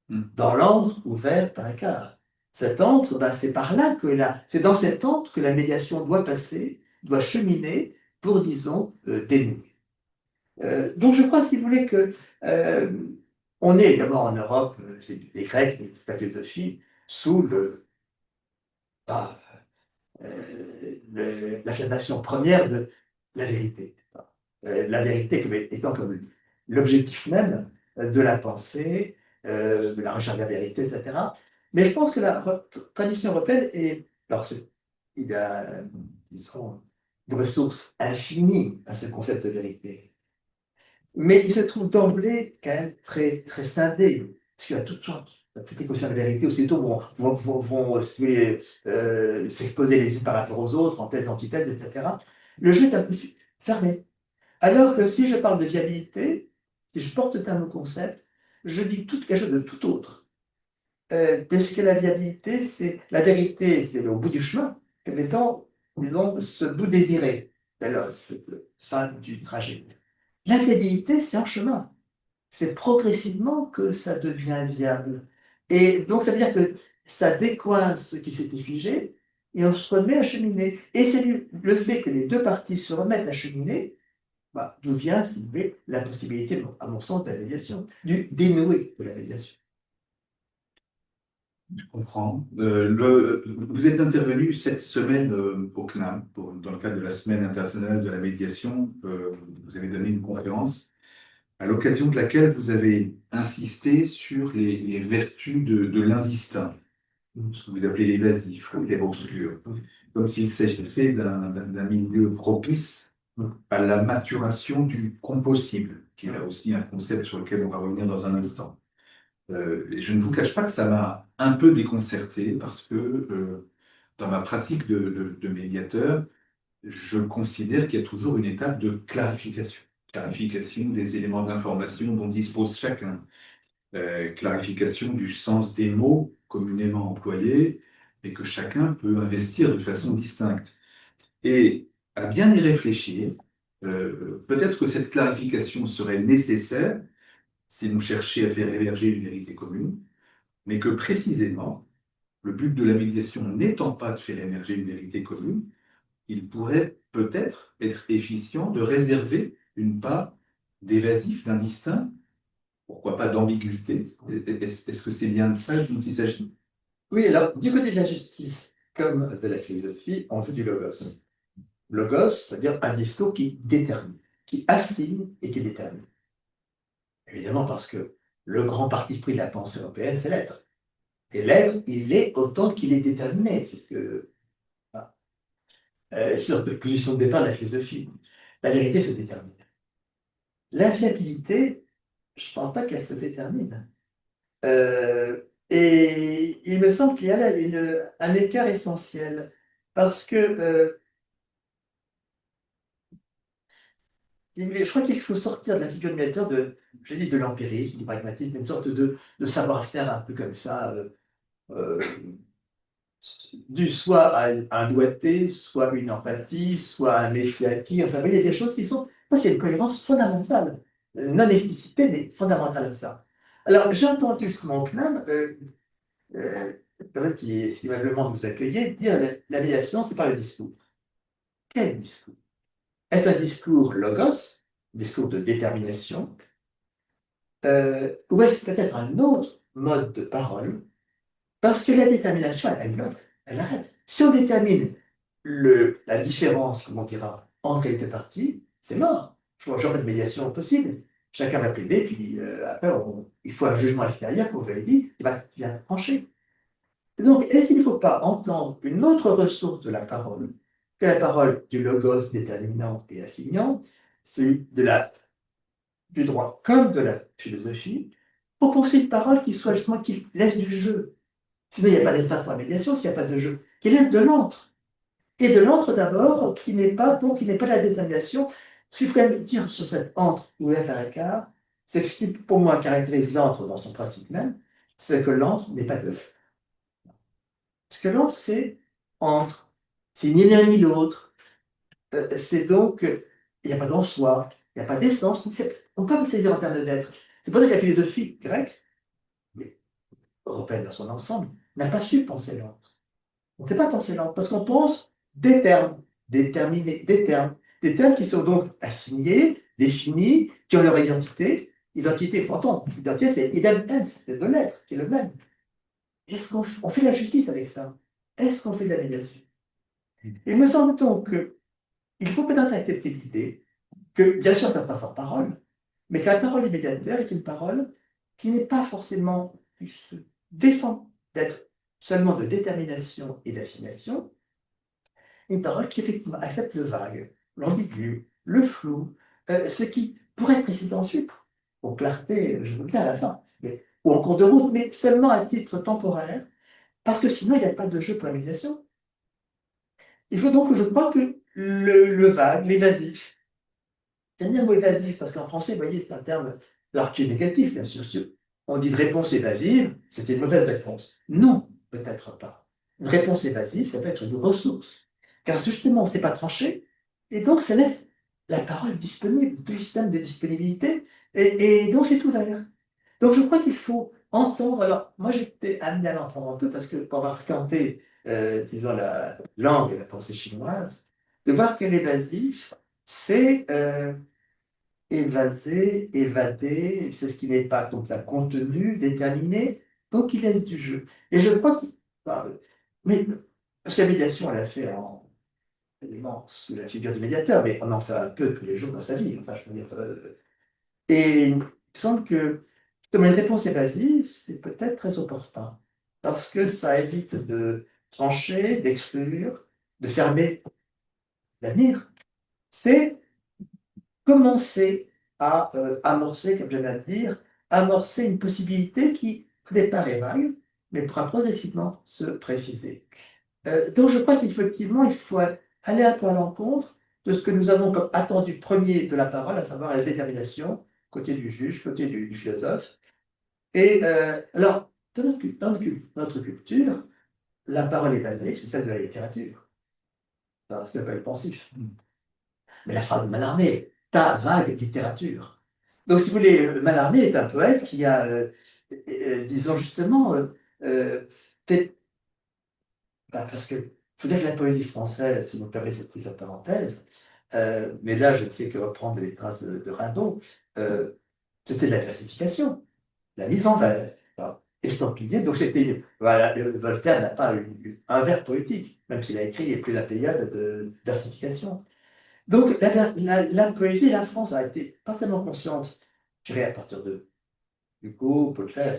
Hmm. dans l'antre ouvert par écart. Cet antre, bah, c'est par là que c'est dans cet antre que la médiation doit passer, doit cheminer pour, disons, dénouer. Donc je crois, si vous voulez, que euh, on est d'abord en Europe, c'est des Grecs, mais toute la philosophie, sous bah, l'affirmation première de la vérité. La vérité étant comme l'objectif même de la pensée, de la recherche de la vérité, etc. Mais je pense que la tradition européenne est, il y a, disons, une ressource infinie à ce concept de vérité. Mais il se trouve d'emblée quand même très, très scindé, parce qu'il y a toutes sortes. Toutes les questions de vérité, aussitôt, si vous voulez, s'exposer les unes par rapport aux autres, en thèse, antithèse, etc. Le jeu est un peu fermé. Alors que si je parle de viabilité, si je porte un mot concept, je dis quelque chose de tout autre. Puisque la viabilité, c'est la vérité, c'est au bout du chemin, comme étant, disons, ce bout désiré, alors, fin du trajet. La viabilité, c'est un chemin. C'est progressivement que ça devient viable. Et donc, ça veut dire que ça décoince ce qui s'était figé et on se remet à cheminer. Et c'est le fait que les deux parties se remettent à cheminer, bah, d'où vient, si vous voulez, la possibilité, à mon sens, de la médiation, du dénouer de la médiation. Je comprends. Vous êtes intervenu cette semaine au CNAM, dans le cadre de la Semaine internationale de la médiation. Vous avez donné une conférence à l'occasion de laquelle vous avez insisté sur les vertus de l'indistinct, ce que vous appelez l'évasif, le clair-obscur, comme s'il s'agissait d'un milieu propice à la maturation du compossible, qui est là aussi un concept sur lequel on va revenir dans un instant. Et je ne vous cache pas que ça m'a un peu déconcerté parce que dans ma pratique de médiateur, je considère qu'il y a toujours une étape de clarification. Clarification des éléments d'information dont dispose chacun. Clarification du sens des mots communément employés et que chacun peut investir de façon distincte. Et à bien y réfléchir, peut-être que cette clarification serait nécessaire si vous cherchez à faire émerger une vérité commune, mais que précisément, le but de la médiation n'étant pas de faire émerger une vérité commune, il pourrait peut-être être efficient de réserver une part d'évasif, d'indistinct, pourquoi pas d'ambiguïté. Est-ce que c'est bien de ça dont il s'agit? Oui, alors, du côté de la justice, comme de la philosophie, on fait du logos. Logos, c'est-à-dire un discours qui détermine, qui assigne et qui détermine. Évidemment, parce que le grand parti pris de la pensée européenne, c'est l'être. Et l'être, il est autant qu'il est déterminé. C'est ce que. Voilà. C'est la position de départ de la philosophie. La vérité se détermine. L'infiabilité, je ne parle pas qu'elle se détermine. Et il me semble qu'il y a là un écart essentiel, parce que je crois qu'il faut sortir de la figure du médiateur je l'ai dit, de l'empirisme, du pragmatisme, une sorte de savoir-faire un peu comme ça, euh, dû soit à un doigté, soit une empathie, soit un métier acquis. Enfin, il y a des choses qui sont. Parce qu'il y a une cohérence fondamentale, non explicitée, mais fondamentale à ça. Alors, j'ai entendu mon CNAM, quelqu'un qui estimablement vous accueillait, dire la médiation, c'est pas le discours. Quel discours? Est-ce un discours logos, discours de détermination, ou est-ce peut-être un autre mode de parole? Parce que la détermination, elle bloque, elle arrête. Si on détermine la différence, comme on dira, entre quelques parties, c'est mort. Je vois jamais de médiation possible. Chacun va plaider, puis après, il faut un jugement extérieur, comme vous l'avez dit, qui va trancher. Donc, est-ce qu'il ne faut pas entendre une autre ressource de la parole que la parole du logos déterminant et assignant, celui du droit comme de la philosophie, pour penser une parole qui soit justement, qui laisse du jeu. Sinon, il n'y a pas d'espace pour la médiation s'il n'y a pas de jeu. Qui laisse de l'antre. Et de l'antre d'abord, qui n'est pas de la détermination. Ce qu'il faut quand même dire sur cette antre ouverte à l'écart, c'est que ce qui, pour moi, caractérise l'antre dans son principe même, c'est que l'antre n'est pas d'œuf. Parce que l'antre, c'est entre. C'est ni l'un ni l'autre. C'est donc, il n'y a pas d'en soi, il n'y a pas d'essence. On ne peut pas se saisir en termes d'être. C'est pour ça que la philosophie grecque, mais européenne dans son ensemble, n'a pas su penser l'antre. On ne sait pas penser l'antre, parce qu'on pense des termes, déterminés, des termes qui sont donc assignés, définis, qui ont leur identité. Identité, il faut entendre, identité, c'est idem ens, c'est de l'être, qui est le même. Est-ce qu'on fait la justice avec ça? Est-ce qu'on fait de la médiation? Il me semble donc qu'il faut peut-être accepter l'idée que, bien sûr, ça passe en parole, mais que la parole du médiateur est une parole qui n'est pas forcément, qui se défend d'être seulement de détermination et d'assignation, une parole qui effectivement accepte le vague, l'ambigu, le flou, ce qui pourrait être précisé ensuite, pour clarté, je veux bien à la fin, ou en cours de route, mais seulement à titre temporaire, parce que sinon il n'y a pas de jeu pour la médiation. Il faut donc, je crois que le vague, l'évasif, j'aime bien le mot évasif, parce qu'en français, vous voyez, c'est un terme alors, qui est négatif, bien sûr. Si on dit de réponse évasive, c'était une mauvaise réponse. Non, peut-être pas. Une réponse évasive, ça peut être une ressource. Car justement, on ne sait pas trancher, et donc ça laisse la parole disponible, tout le système de disponibilité, et donc c'est ouvert. Donc je crois qu'il faut entendre. Alors, moi j'étais amené à l'entendre un peu, parce que pour avoir fréquenté, disons, la langue et la pensée chinoise, de voir que l'évasif, c'est évaser, évader, c'est ce qui n'est pas donc ça contenu déterminé, donc il laisse du jeu. Et je crois que, enfin, mais parce que la médiation, elle a fait évidemment sous la figure du médiateur, mais on en fait un peu tous les jours dans sa vie. Enfin, je veux dire, et il me semble que comme une réponse évasive, c'est peut-être très opportun, parce que ça évite de trancher, d'exclure, de fermer l'avenir. C'est commencer à amorcer, comme j'aime à dire, amorcer une possibilité qui, au départ, est vague, mais pourra progressivement se préciser. Donc, je crois qu'effectivement, il faut aller un peu à l'encontre de ce que nous avons comme attendu premier de la parole, à savoir la détermination, côté du juge, côté du philosophe. Et alors, dans notre culture, la parole est basée, c'est celle de la littérature, dans ce qu'on appelle le pensif. Mais la phrase de Mallarmé, ta vague littérature. Donc, si vous voulez, Mallarmé est un poète qui a, disons justement, euh, fait. Parce que faut dire que la poésie française, si vous me permettez cette parenthèse, mais là, je ne fais que reprendre les traces de Rimbaud, euh, c'était de la classification, la mise en vers, voilà, estampillé. Donc, c'était. Voilà, Voltaire n'a pas un vers poétique, même s'il a écrit plus la pléiade de versification. Donc, la poésie et la France a été parfaitement consciente, je dirais à partir de Hugo, Paul Claire,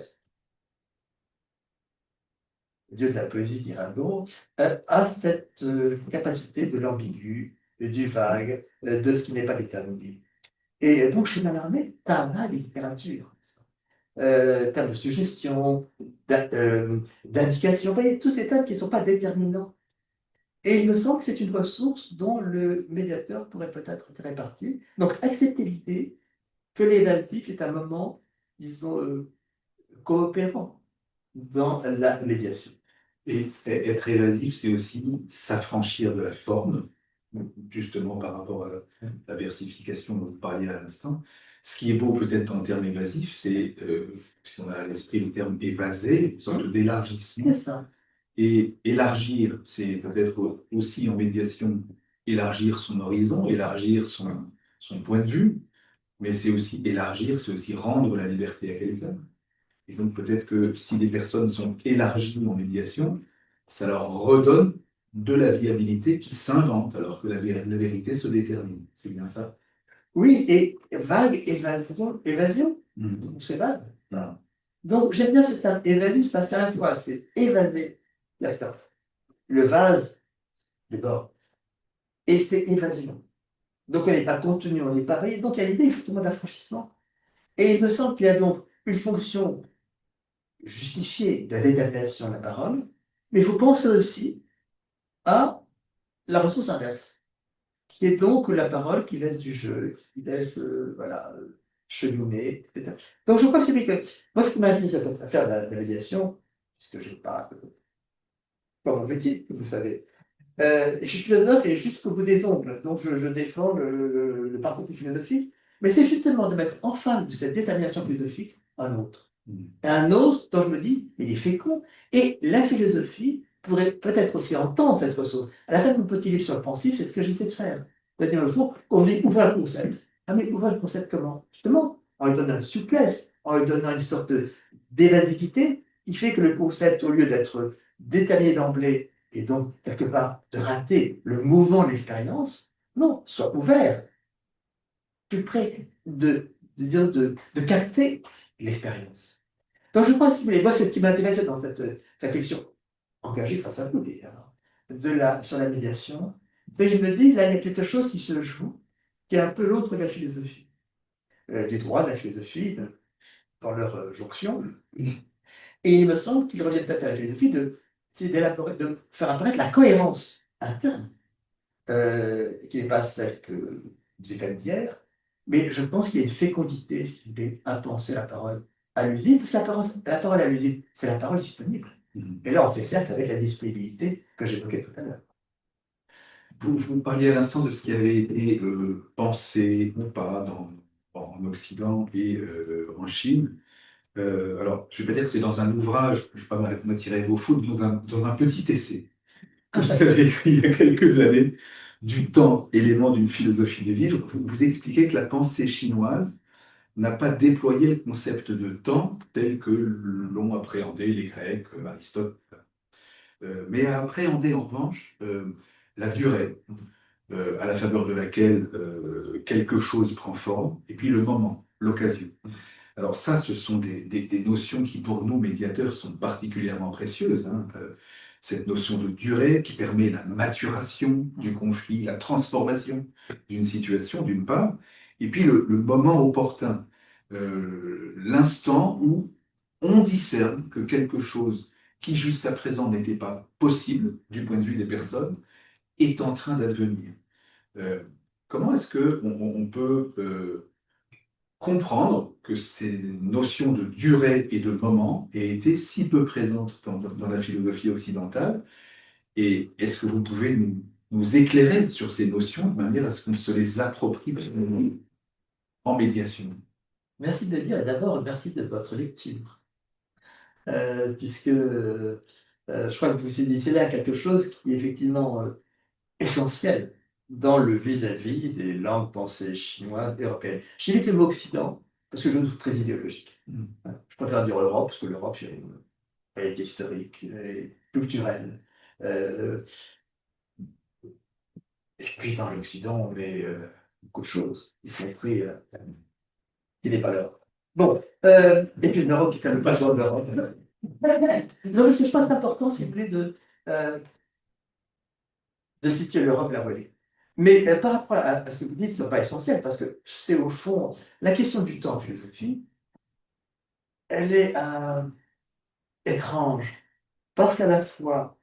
le dieu de la poésie dit Rimbaud, a cette capacité de l'ambigu, du vague, de ce qui n'est pas déterminé. Et donc, chez Mallarmé, tu as un littérature. termes de suggestion, d'indication, vous voyez, tous ces termes qui ne sont pas déterminants. Et il me semble que c'est une ressource dont le médiateur pourrait peut-être tirer parti. Donc, accepter l'idée que l'évasif est un moment, disons, coopérant dans la médiation. Et être évasif, c'est aussi s'affranchir de la forme, justement par rapport à la versification dont vous parliez à l'instant. Ce qui est beau peut-être dans le terme évasif, c'est, puisqu'on a à l'esprit le terme évaser, une sorte d'élargissement. C'est ça. Et élargir, c'est peut-être aussi en médiation, élargir son horizon, élargir son point de vue, mais c'est aussi élargir, c'est aussi rendre la liberté à quelqu'un. Et donc peut-être que si les personnes sont élargies en médiation, ça leur redonne de la viabilité qui s'invente, alors que la vérité se détermine. C'est bien ça? Oui, et vague, évasion, évasion, c'est vague. Non. Donc, j'aime bien ce terme évasif parce qu'à la fois, c'est évaser, c'est ça. Le vase déborde, et c'est évasion. Donc, on n'est pas contenu, on n'est pas payé. Donc, il y a l'idée effectivement d'affranchissement. Et il me semble qu'il y a donc une fonction justifiée de la détermination de la parole, mais il faut penser aussi à la ressource inverse, qui est donc la parole qui laisse du jeu, qui laisse voilà, cheminer, etc. Donc je crois que c'est que moi, ce qui m'a dit cette affaire de la médiation, puisque je ne pas mon métier, vous savez, je suis philosophe et jusqu'au bout des ongles, donc je défends le parcours philosophique, mais c'est justement de mettre en fin de cette détermination philosophique un autre. Un autre dont je me dis, mais il est fécond. Et la philosophie pourrait peut-être aussi entendre cette ressource. À la fin de mon petit livre sur le pensif, c'est ce que j'essaie de faire. C'est-à-dire, au fond, on dit ouvrir le concept. Ah, mais ouvrir le concept comment? Justement, en lui donnant une souplesse, en lui donnant une sorte d'évasivité, qui fait que le concept, au lieu d'être déterminé d'emblée, et donc, quelque part, de rater le mouvement de l'expérience, non, soit ouvert, plus près de capter l'expérience. Donc, je crois, si vous voulez, moi, c'est ce qui m'intéressait dans cette réflexion engagée grâce à vous, d'ailleurs, sur la médiation. Et je me dis, là, il y a quelque chose qui se joue, qui est un peu l'autre de la philosophie, des droits de la philosophie, dans leur jonction. Et il me semble qu'il revient peut-être à la philosophie de faire apparaître la cohérence interne, qui n'est pas celle que vous avez faite hier, mais je pense qu'il y a une fécondité, si vous voulez, à penser la parole allusive, parce que la parole allusive, c'est la parole disponible. Et là, on fait cercle avec la disponibilité que j'évoquais tout à l'heure. Vous parliez à l'instant de ce qui avait été pensé ou pas en Occident et en Chine. Alors, je ne vais pas dire que c'est dans un ouvrage, je ne vais pas m'attirer vos foules, dans un petit essai que vous avez écrit il y a quelques années, du temps, élément d'une philosophie de vivre. Vous expliquez que la pensée chinoise n'a pas déployé le concept de temps tel que l'ont appréhendé les Grecs, Aristote, mais a appréhendé en revanche la durée, à la faveur de laquelle quelque chose prend forme, et puis le moment, l'occasion. Alors ça, ce sont des notions qui, pour nous, médiateurs, sont particulièrement précieuses. Hein. Cette notion de durée qui permet la maturation du conflit, la transformation d'une situation, d'une part, et puis le moment opportun, l'instant où on discerne que quelque chose qui jusqu'à présent n'était pas possible du point de vue des personnes est en train d'advenir. Euh, Comment est-ce qu'on peut comprendre que ces notions de durée et de moment aient été si peu présentes dans la philosophie occidentale? Et est-ce que vous pouvez nous éclairer sur ces notions de manière à ce qu'on se les approprie en médiation? Merci de le dire, et d'abord, merci de votre lecture, puisque je crois que vous saisissez là quelque chose qui est effectivement essentiel dans le vis-à-vis des langues pensées chinoises et européennes. J'évite le mot Occident parce que je le trouve très idéologique. Je préfère dire Europe parce que l'Europe, il y a une réalité historique et culturelle. Euh, et puis dans l'Occident, on met beaucoup de choses, y compris qui n'est pas l'Europe. Bon, et puis l'Europe qui est le passeport de l'Europe. Donc, ce que je pense important, c'est de situer l'Europe la volée. Mais par rapport à ce que vous dites, ce n'est pas essentiel, parce que c'est au fond la question du temps en philosophie, elle est étrange, parce qu'à la fois,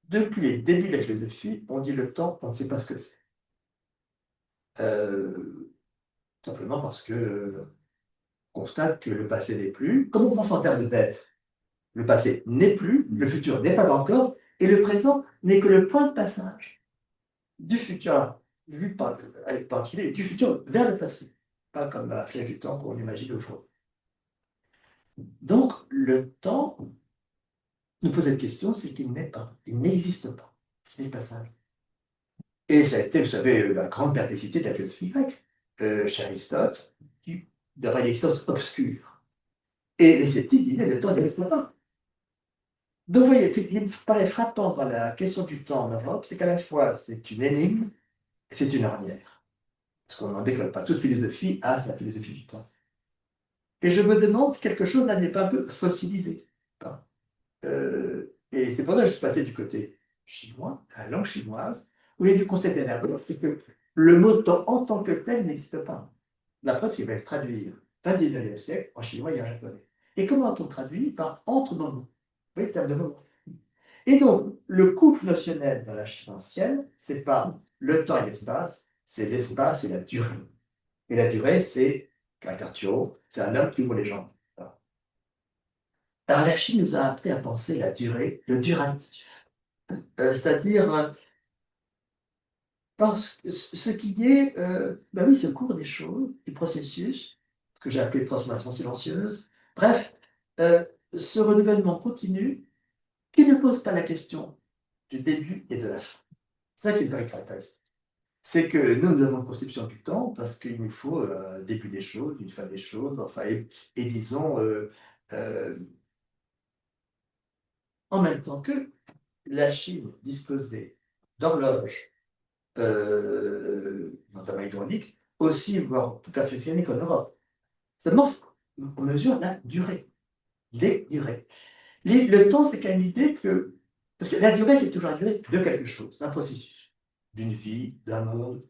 depuis les débuts de la philosophie, on dit le temps, on ne sait pas ce que c'est. Simplement parce que on constate que le passé n'est plus. Comme on pense en termes d'être, le passé n'est plus, le futur n'est pas encore, et le présent n'est que le point de passage du futur, vu par, avec particulier, du futur vers le passé, pas comme la flèche du temps qu'on imagine aujourd'hui. Donc, le temps nous pose cette question, c'est qu'il n'est pas, il n'existe pas, il n'est passage. Et ça a été, vous savez, la grande perplexité de la philosophie grecque, chez Aristote, qui d'avoir une existence obscure. Et les sceptiques disaient le temps n'existe pas. Donc, vous voyez, ce qui me paraît frappant dans la question du temps en Europe, c'est qu'à la fois, c'est une énigme et c'est une ornière. Parce qu'on n'en décolle pas. Toute philosophie a sa philosophie du temps. Et je me demande si quelque chose là n'est pas un peu fossilisé. Et c'est pour ça que je suis passé du côté chinois, à la langue chinoise, où il y a dû constater un erreur, c'est que le mot temps en tant que tel n'existe pas. La preuve, c'est qu'il va le traduire fin du 19e siècle en chinois et en japonais. Et comment on traduit? Par entre moments. Vous voyez le terme de moment. Et donc, le couple notionnel dans la Chine ancienne, c'est pas le temps et l'espace, c'est l'espace et la durée. Et la durée, c'est caractère Thuot, c'est un homme qui ouvre les jambes. Alors, la Chine nous a appris à penser la durée, le duratif. C'est-à-dire, parce que ce qui est, ben oui, ce cours des choses, du processus, que j'ai appelé transformation silencieuse, bref, euh, ce renouvellement continu qui ne pose pas la question du début et de la fin. C'est ça qui est très caractéristique. C'est que nous avons une conception du temps parce qu'il nous faut un début des choses, une fin des choses, enfin, et disons, euh, en même temps que la Chine disposait d'horloges, notamment hydrauliques, aussi, voire tout perfectionnées qu'en Europe. Seulement, on mesure la durée, les durées. Le temps, c'est quand même l'idée que. Parce que la durée, c'est toujours la durée de quelque chose, d'un processus, d'une vie, d'un monde.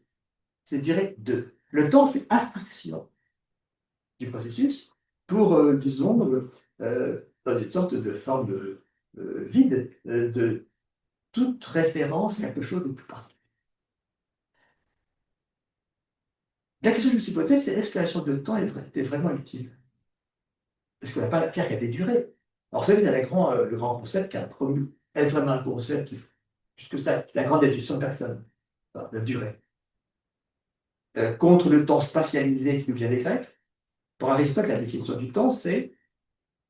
C'est la durée de. Le temps, c'est abstraction du processus pour, disons, dans une sorte de forme de, vide de toute référence à quelque chose de plus particulier. La question que je me suis posée, c'est est-ce que la notion de temps était vraiment utile? Est-ce qu'on n'a pas affaire qu'à des durées? Alors, vous savez, c'est le grand concept qui a promu. Est-ce vraiment un concept? Puisque ça, la grande étude de personne, enfin, la durée. Contre le temps spatialisé qui nous vient des Grecs, pour Aristote, la définition du temps, c'est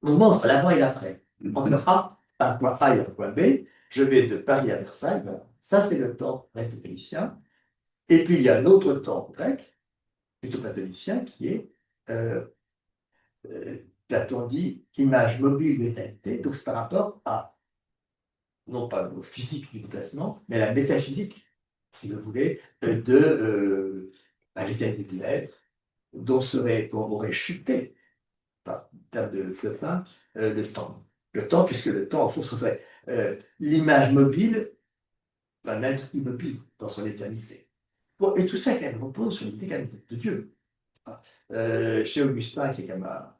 le moment entre l'avant et l'après. Entre A, un point A et un point B, je vais de Paris à Versailles, voilà. Ça c'est le temps aristotélicien. Et puis il y a un autre temps grec, plutôt platonicien, qui est, euh, Platon dit, image mobile de réalité, donc c'est par rapport à, non pas au physique du déplacement, mais à la métaphysique, si vous voulez, à l'éternité de l'être, dont aurait chuté, en termes de Clopin, le temps. Le temps, puisque le temps, en fond, ce serait l'image mobile d'un être immobile dans son éternité. Bon, et tout ça, quand même, repose sur l'idée quand même de Dieu. Chez Augustin, qui est quand même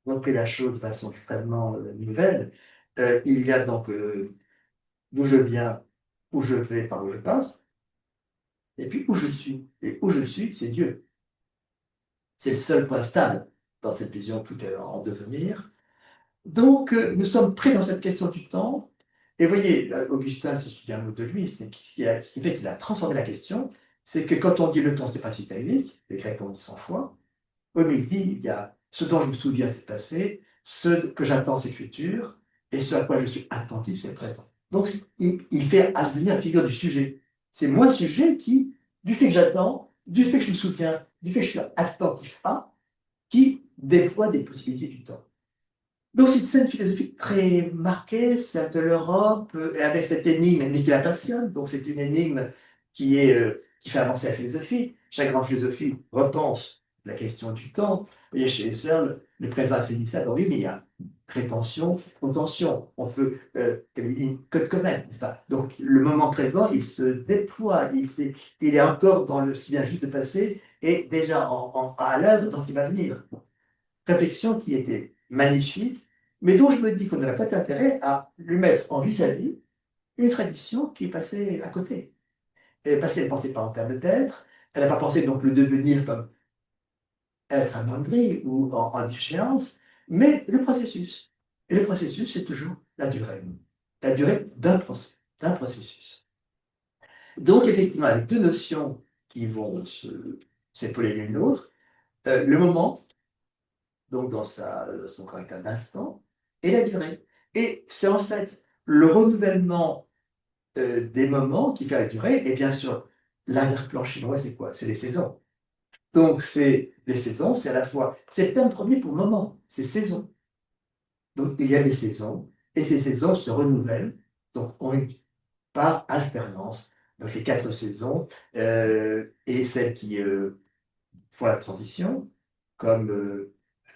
repris la chose de façon extrêmement nouvelle, il y a donc d'où je viens, où je vais, par où je passe, et puis où je suis. Et où je suis, c'est Dieu. C'est le seul point stable dans cette vision, tout est en devenir. Donc, nous sommes pris dans cette question du temps. Et vous voyez, Augustin, si je dis un mot de lui, c'est qui fait qu'il a transformé la question, c'est que quand on dit le temps, c'est pas si ça existe, les Grecs l'ont dit 100 fois, oui, mais il dit, il y a ce dont je me souviens, c'est le passé, ce que j'attends, c'est le futur, et ce à quoi je suis attentif, c'est le présent. Donc, il fait advenir la figure du sujet. C'est moi, sujet, qui, du fait que j'attends, du fait que je me souviens, du fait que je suis attentif à, qui déploie des possibilités du temps. Donc, c'est une scène philosophique très marquée, celle de l'Europe, avec cette énigme qui la passionne. Donc, c'est une énigme qui fait avancer la philosophie. Chaque grande philosophie repense la question du temps. Vous voyez, chez Husserl, le présent c'est ça. Oui, mais il y a prétention, contention. On peut, comme il dit, code commun, n'est-ce pas? Donc, le moment présent, il se déploie, il est encore dans ce qui vient juste de passer et déjà à l'œuvre dans ce qui va venir. réflexion qui était magnifique, mais dont je me dis qu'on n'aurait pas intérêt à lui mettre en vis-à-vis une tradition qui est passée à côté. Et parce qu'elle ne pensait pas en termes d'être, elle n'a pas pensé donc le devenir comme être un gris ou en échéance, mais le processus. Et le processus, c'est toujours la durée d'un processus. Donc, effectivement, avec deux notions qui vont s'épauler l'une l'autre, le moment, donc dans son caractère d'instant, et la durée. Et c'est en fait le renouvellement des moments qui fait la durée, et bien sûr, l'arrière-plan chinois, c'est quoi? C'est les saisons. Donc, c'est les saisons, c'est à la fois, c'est le terme premier pour moment, c'est saison. Donc, il y a des saisons, et ces saisons se renouvellent, donc par alternance. Donc, les quatre saisons, et celles qui font la transition, comme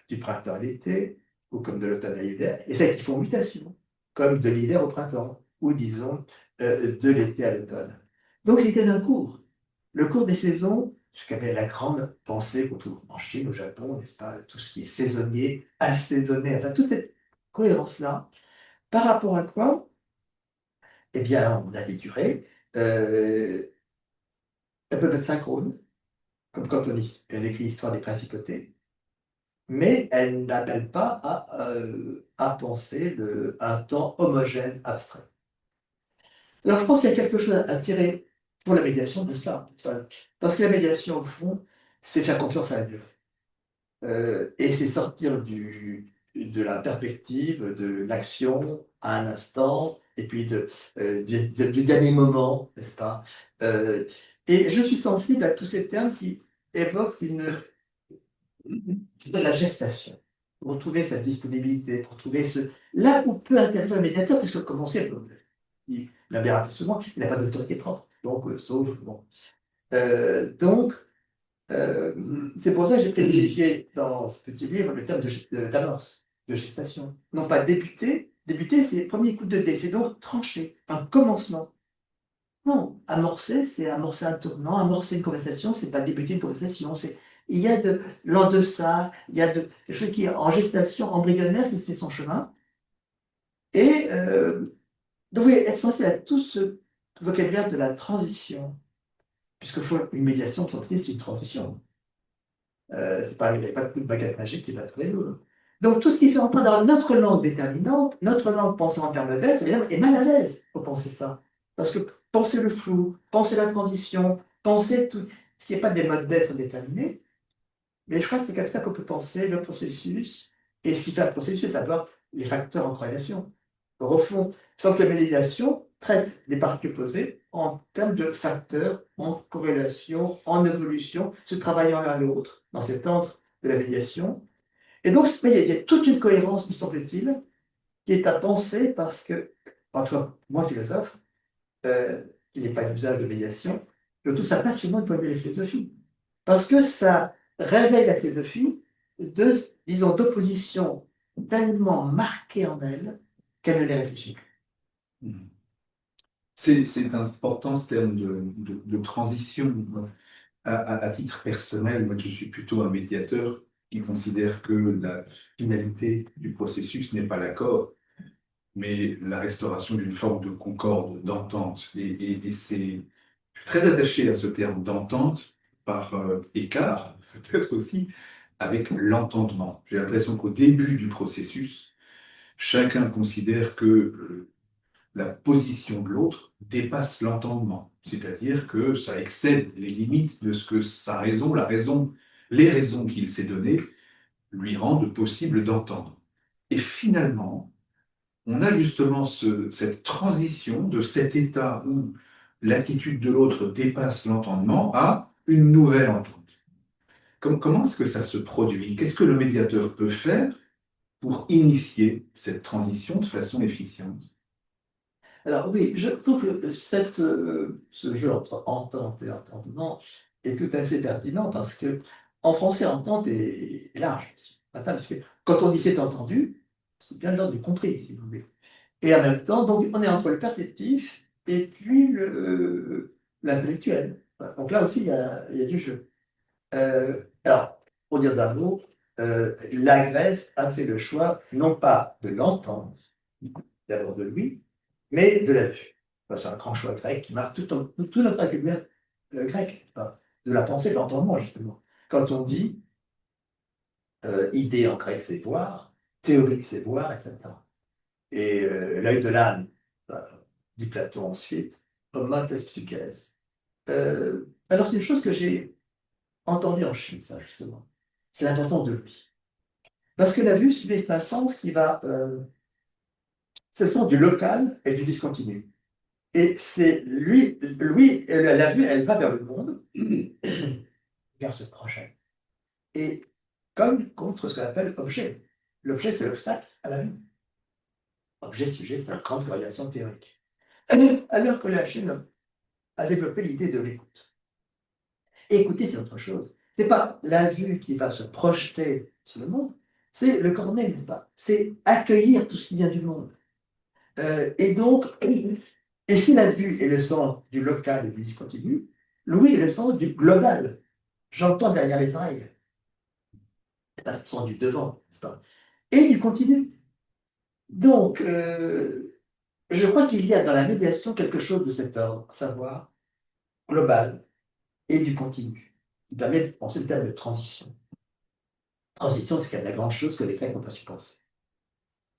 du printemps à l'été, ou comme de l'automne à l'hiver, et celles qui font mutation, comme de l'hiver au printemps, ou disons de l'été à l'automne. Donc c'était un cours. Le cours des saisons, ce qu'appelle la grande pensée qu'on trouve en Chine, au Japon, n'est-ce pas, tout ce qui est saisonnier, assaisonné, enfin toute cette cohérence-là, par rapport à quoi, eh bien, on a des durées, elles peuvent être synchrones, comme quand on écrit l'histoire des principautés, mais elle n'appelle pas à penser un temps homogène, abstrait. Alors je pense qu'il y a quelque chose à tirer pour la médiation de cela. Parce que la médiation, au fond, c'est faire confiance à la durée. Et c'est sortir de la perspective de l'action à un instant, et puis du dernier moment, n'est-ce pas? Euh, et je suis sensible à tous ces termes qui évoquent la gestation, pour trouver sa disponibilité, pour trouver là où peut intervenir le médiateur, puisque comme on sait, il l'a bien rappelé souvent, il n'a pas d'autorité propre, donc sauf, bon. Donc, c'est pour ça que j'ai privilégié dans ce petit livre le terme d'amorce, de gestation. Non pas débuter, débuter c'est le premier coup de dé, c'est donc trancher, un commencement. Non, amorcer, c'est amorcer un tournant, amorcer une conversation, c'est pas débuter une conversation, il y a de l'en-deçà, il y a quelque chose qui est en gestation embryonnaire qui fait son chemin. Et donc, vous être sensible à tout ce vocabulaire de la transition, puisque faut une médiation, pour sortir, c'est une transition. Il n'y a pas de baguette magique qui va trouver l'eau. Donc, tout ce qui fait entendre dans notre langue déterminante, notre langue pensée en termes d'être, évidemment, est mal à l'aise pour penser ça. Parce que penser le flou, penser la transition, penser tout ce qui n'est pas des modes d'être déterminés, mais je crois que c'est comme ça qu'on peut penser le processus, et ce qui fait un processus, c'est savoir les facteurs en corrélation. Alors, au fond, sans que la médiation traite les particules posées en termes de facteurs en corrélation, en évolution, se travaillant l'un l'autre dans cet ordre de la médiation. Et donc, il y a toute une cohérence, me semble-t-il, qui est à penser parce que, en tout cas, moi, philosophe, euh, qui n'est pas d'usage de médiation, je trouve ça passionnant de point de vue de la philosophie. Parce que ça réveille la philosophie disons, d'opposition tellement marquée en elle qu'elle ne les réfléchit plus. C'est important ce terme de transition. À titre personnel, moi je suis plutôt un médiateur qui considère que la finalité du processus n'est pas l'accord, mais la restauration d'une forme de concorde, d'entente. Et je suis très attaché à ce terme d'entente par écart, peut-être aussi, avec l'entendement. J'ai l'impression qu'au début du processus, chacun considère que la position de l'autre dépasse l'entendement, c'est-à-dire que ça excède les limites de ce que sa raison, les raisons qu'il s'est données, lui rendent possible d'entendre. Et finalement, on a justement cette transition de cet état où l'attitude de l'autre dépasse l'entendement à une nouvelle entente. Comment est-ce que ça se produit? Qu'est-ce que le médiateur peut faire pour initier cette transition de façon efficiente? Alors oui, je trouve que ce jeu entre entente et entendement est tout à fait pertinent parce que en français, entente est large aussi. Attends, parce que quand on dit c'est entendu, c'est bien de l'ordre du compris, si vous voulez. Et en même temps, donc on est entre le perceptif et puis l'intellectuel. Voilà. Donc là aussi, il y a du jeu. Alors, pour dire d'un mot, la Grèce a fait le choix, non pas de l'entendre, d'abord de lui, mais de la vue. C'est un grand choix grec qui marque tout notre vocabulaire grec, enfin, de la pensée, de l'entendement, justement. Quand on dit idée en grec, c'est voir, théorie, c'est voir, etc. Et l'œil de l'âne, dit Platon ensuite, homo tes psyches. Alors, c'est une chose que j'ai entendue en Chine, ça, justement. C'est l'importance de lui. Parce que la vue, c'est un sens qui va. C'est le sens du local et du discontinu. Et c'est lui, la vue, elle va vers le monde, vers ce projet. Et comme contre ce qu'on appelle objet. L'objet, c'est l'obstacle à la vue. Objet, sujet, c'est une grande corrélation théorique. Alors que la Chine a développé l'idée de l'écoute. Écouter, c'est autre chose. Ce n'est pas la vue qui va se projeter sur le monde, c'est le cornet, n'est-ce pas? C'est accueillir tout ce qui vient du monde. Et donc, et si la vue est le sens du local et du discontinu, l'ouïe est le sens du global. J'entends derrière les oreilles. C'est pas le sens du devant, n'est-ce pas? Et du continu. Donc, je crois qu'il y a dans la médiation quelque chose de cet ordre, à savoir global et du continu, qui permet de penser le terme de transition. Transition, c'est quand même la grande chose que les Grecs n'ont pas su penser.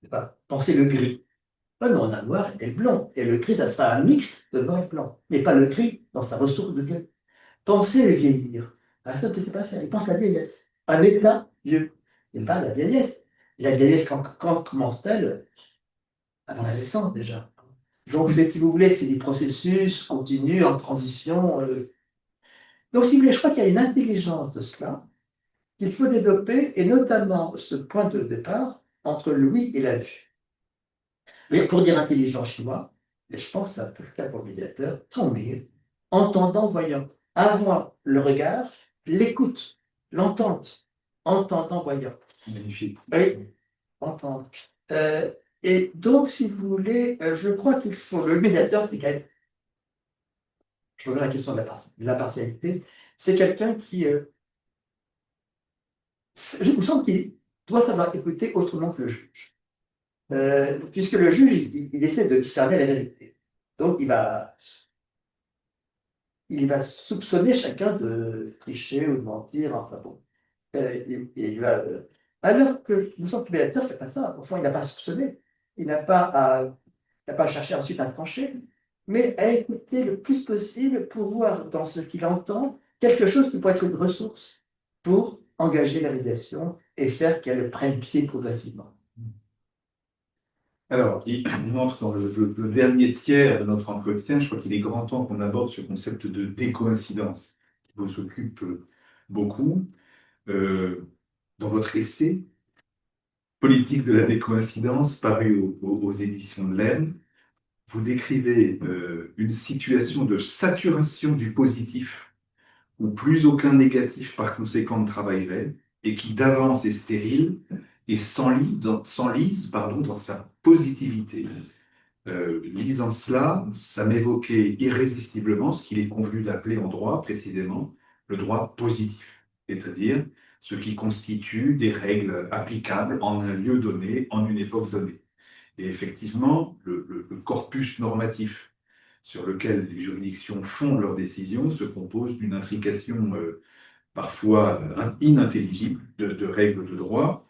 C'est pas penser le gris. Ah non, on a noir et le blanc. Et le gris, ça sera un mix de noir et blanc. Mais pas le gris dans sa ressource de gris. Penser le vieillir. Aristote ne sait pas faire. Il pense la vieillesse. Un état vieux. Il pas la vieillesse. Et la vieillesse, quand commence-t-elle? Avant la naissance, déjà. Donc, si vous voulez, c'est des processus continus, en transition. Donc, si vous voulez, je crois qu'il y a une intelligence de cela qu'il faut développer, et notamment ce point de départ entre l'ouïe et la vue. Mais pour dire intelligent chinois, et je pense que c'est un peu le cas pour le médiateur, tomber, entendant, voyant. Avoir le regard, l'écoute, l'entente, entendant, voyant. Magnifique. Oui, entendre. Et donc, si vous voulez, je crois qu'il faut. Le médiateur, c'est quand même. Je reviens à la question de la partialité. C'est quelqu'un qui. Je me sens qu'il doit savoir écouter autrement que le juge. Puisque le juge, il essaie de discerner la vérité. Donc, il va soupçonner chacun de tricher ou de mentir, enfin bon. Alors que nous sommes médiateur ne fait pas ça. Au fond, il n'a pas soupçonné. Il n'a pas cherché ensuite à trancher, mais à écouter le plus possible pour voir dans ce qu'il entend quelque chose qui pourrait être une ressource pour engager la médiation et faire qu'elle prenne pied progressivement. Alors, on entre dans le dernier tiers de notre entretien. Je crois qu'il est grand temps qu'on aborde ce concept de décoïncidence qui vous occupe beaucoup. Dans votre essai, Politique de la décoïncidence, paru aux éditions de l'Aisne, vous décrivez une situation de saturation du positif, où plus aucun négatif par conséquent ne travaillerait, et qui d'avance est stérile et s'enlise dans sa positivité. Lisant cela, ça m'évoquait irrésistiblement ce qu'il est convenu d'appeler en droit précisément le droit positif, c'est-à-dire ce qui constitue des règles applicables en un lieu donné, en une époque donnée. Et effectivement, le corpus normatif sur lequel les juridictions fondent leurs décisions se compose d'une intrication parfois inintelligible de règles de droit,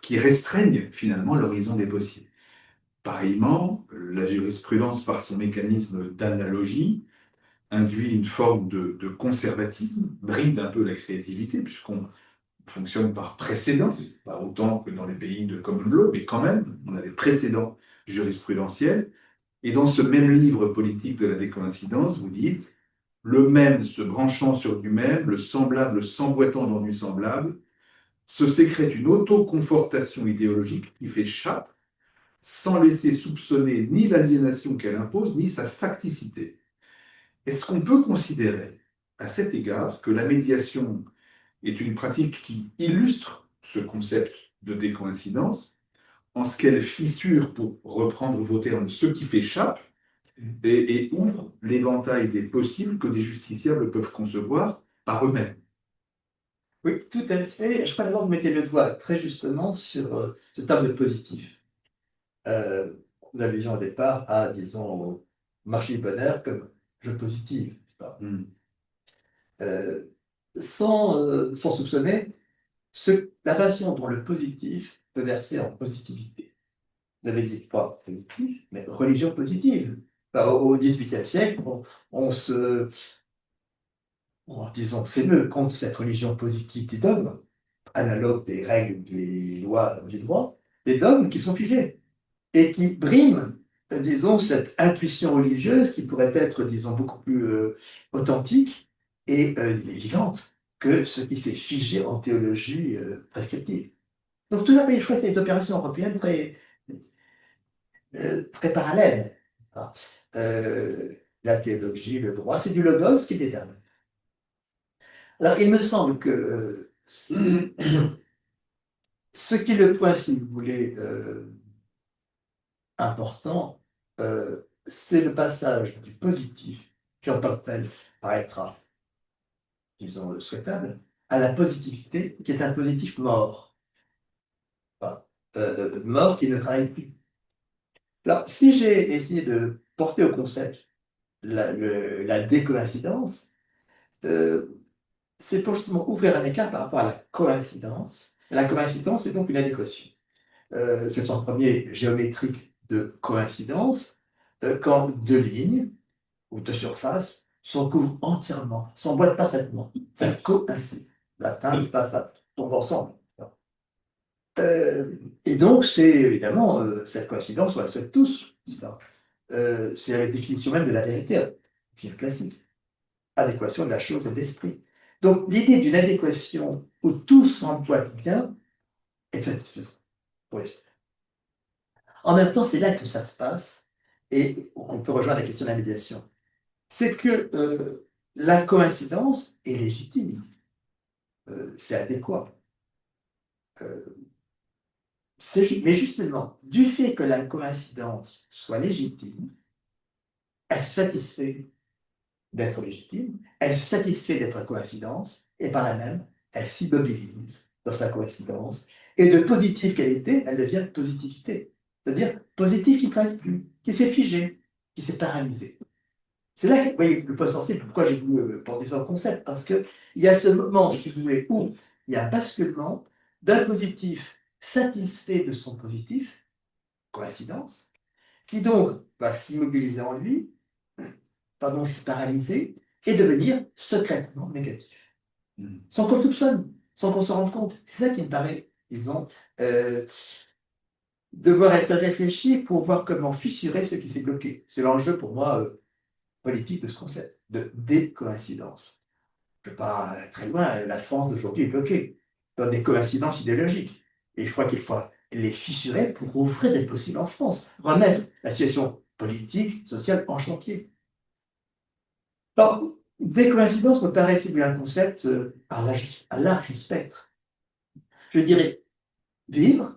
qui restreignent finalement l'horizon des possibles. Pareillement, la jurisprudence, par son mécanisme d'analogie, induit une forme de conservatisme, bride un peu la créativité, puisqu'on fonctionne par précédent, pas autant que dans les pays de common law, mais quand même, on a des précédents jurisprudentiels. Et dans ce même livre politique de la décoïncidence, vous dites le même se branchant sur du même, le semblable s'emboîtant dans du semblable, se sécrète une autoconfortation idéologique qui fait chape, sans laisser soupçonner ni l'aliénation qu'elle impose, ni sa facticité. Est-ce qu'on peut considérer, à cet égard, que la médiation est une pratique qui illustre ce concept de décoïncidence, en ce qu'elle fissure, pour reprendre vos termes, ce qui fait chape, et ouvre l'éventail des possibles que des justiciables peuvent concevoir par eux-mêmes? Oui, tout à fait. Je crois d'abord que vous mettez le doigt très justement sur ce terme de positif. L'allusion au départ à, disons, au marché du bonheur comme jeu positif, n'est-ce pas? Hmm. Euh, sans soupçonner la façon dont le positif peut verser en positivité. Vous avez dit pas positif, mais religion positive. Enfin, au XVIIIe siècle, on se, disons, s'émeut contre cette religion positive des dogmes, analogue des règles, des lois du droit, des dogmes qui sont figés et qui briment, disons, cette intuition religieuse qui pourrait être, disons, beaucoup plus authentique et vivante que ce qui s'est figé en théologie prescriptive. Donc tout ça, je crois que c'est des opérations européennes très parallèles. Hein. La théologie, le droit, c'est du logos qui détermine. Alors il me semble que ce qui est le point, si vous voulez, important, c'est le passage du positif, qui en tant que tel paraîtra, disons, souhaitable, à la positivité, qui est un positif mort. Enfin, mort qui ne travaille plus. Alors, si j'ai essayé de porter au concept la décoïncidence, euh, c'est pour justement ouvrir un écart par rapport à la coïncidence. La coïncidence est donc une adéquation. C'est le sens premier géométrique de coïncidence, quand deux lignes ou deux surfaces s'encouvrent entièrement, s'emboîtent parfaitement. Ça coïncide. Latin, pas ça tombe ensemble. Et donc, c'est évidemment cette coïncidence, on la souhaite tous. C'est la définition même de la vérité, classique. Adéquation de la chose et de l'esprit. Donc, l'idée d'une adéquation où tout s'emboîte bien est satisfaisante pour les. En même temps, c'est là que ça se passe et qu'on peut rejoindre la question de la médiation. C'est que la coïncidence est légitime, c'est adéquat. Euh, mais justement, du fait que la coïncidence soit légitime, elle se satisfait d'être légitime, elle se satisfait d'être coïncidence, et par là même, elle s'immobilise dans sa coïncidence, et de positive qualité, elle devient positivité. C'est-à-dire positif qui ne travaille plus, qui s'est figé, qui s'est paralysé. C'est là que vous voyez le point sensible, pourquoi j'ai voulu porter ça au concept, parce qu'il y a ce moment, si vous voulez, où il y a un basculement d'un positif satisfait de son positif, coïncidence, qui donc va s'immobiliser en lui, pardon, se paralyser, et devenir secrètement négatif. Sans qu'on le soupçonne, sans qu'on s'en rende compte. C'est ça qui me paraît, disons, euh, devoir être réfléchi pour voir comment fissurer ce qui s'est bloqué. C'est l'enjeu pour moi politique de ce concept de décoïncidence. Je ne vais pas aller très loin, la France d'aujourd'hui est bloquée dans des coïncidences idéologiques. Et je crois qu'il faut les fissurer pour ouvrir des possibles en France, remettre la situation politique, sociale en chantier. Alors, décoïncidence me paraît si bien un concept à large spectre. Je dirais, vivre,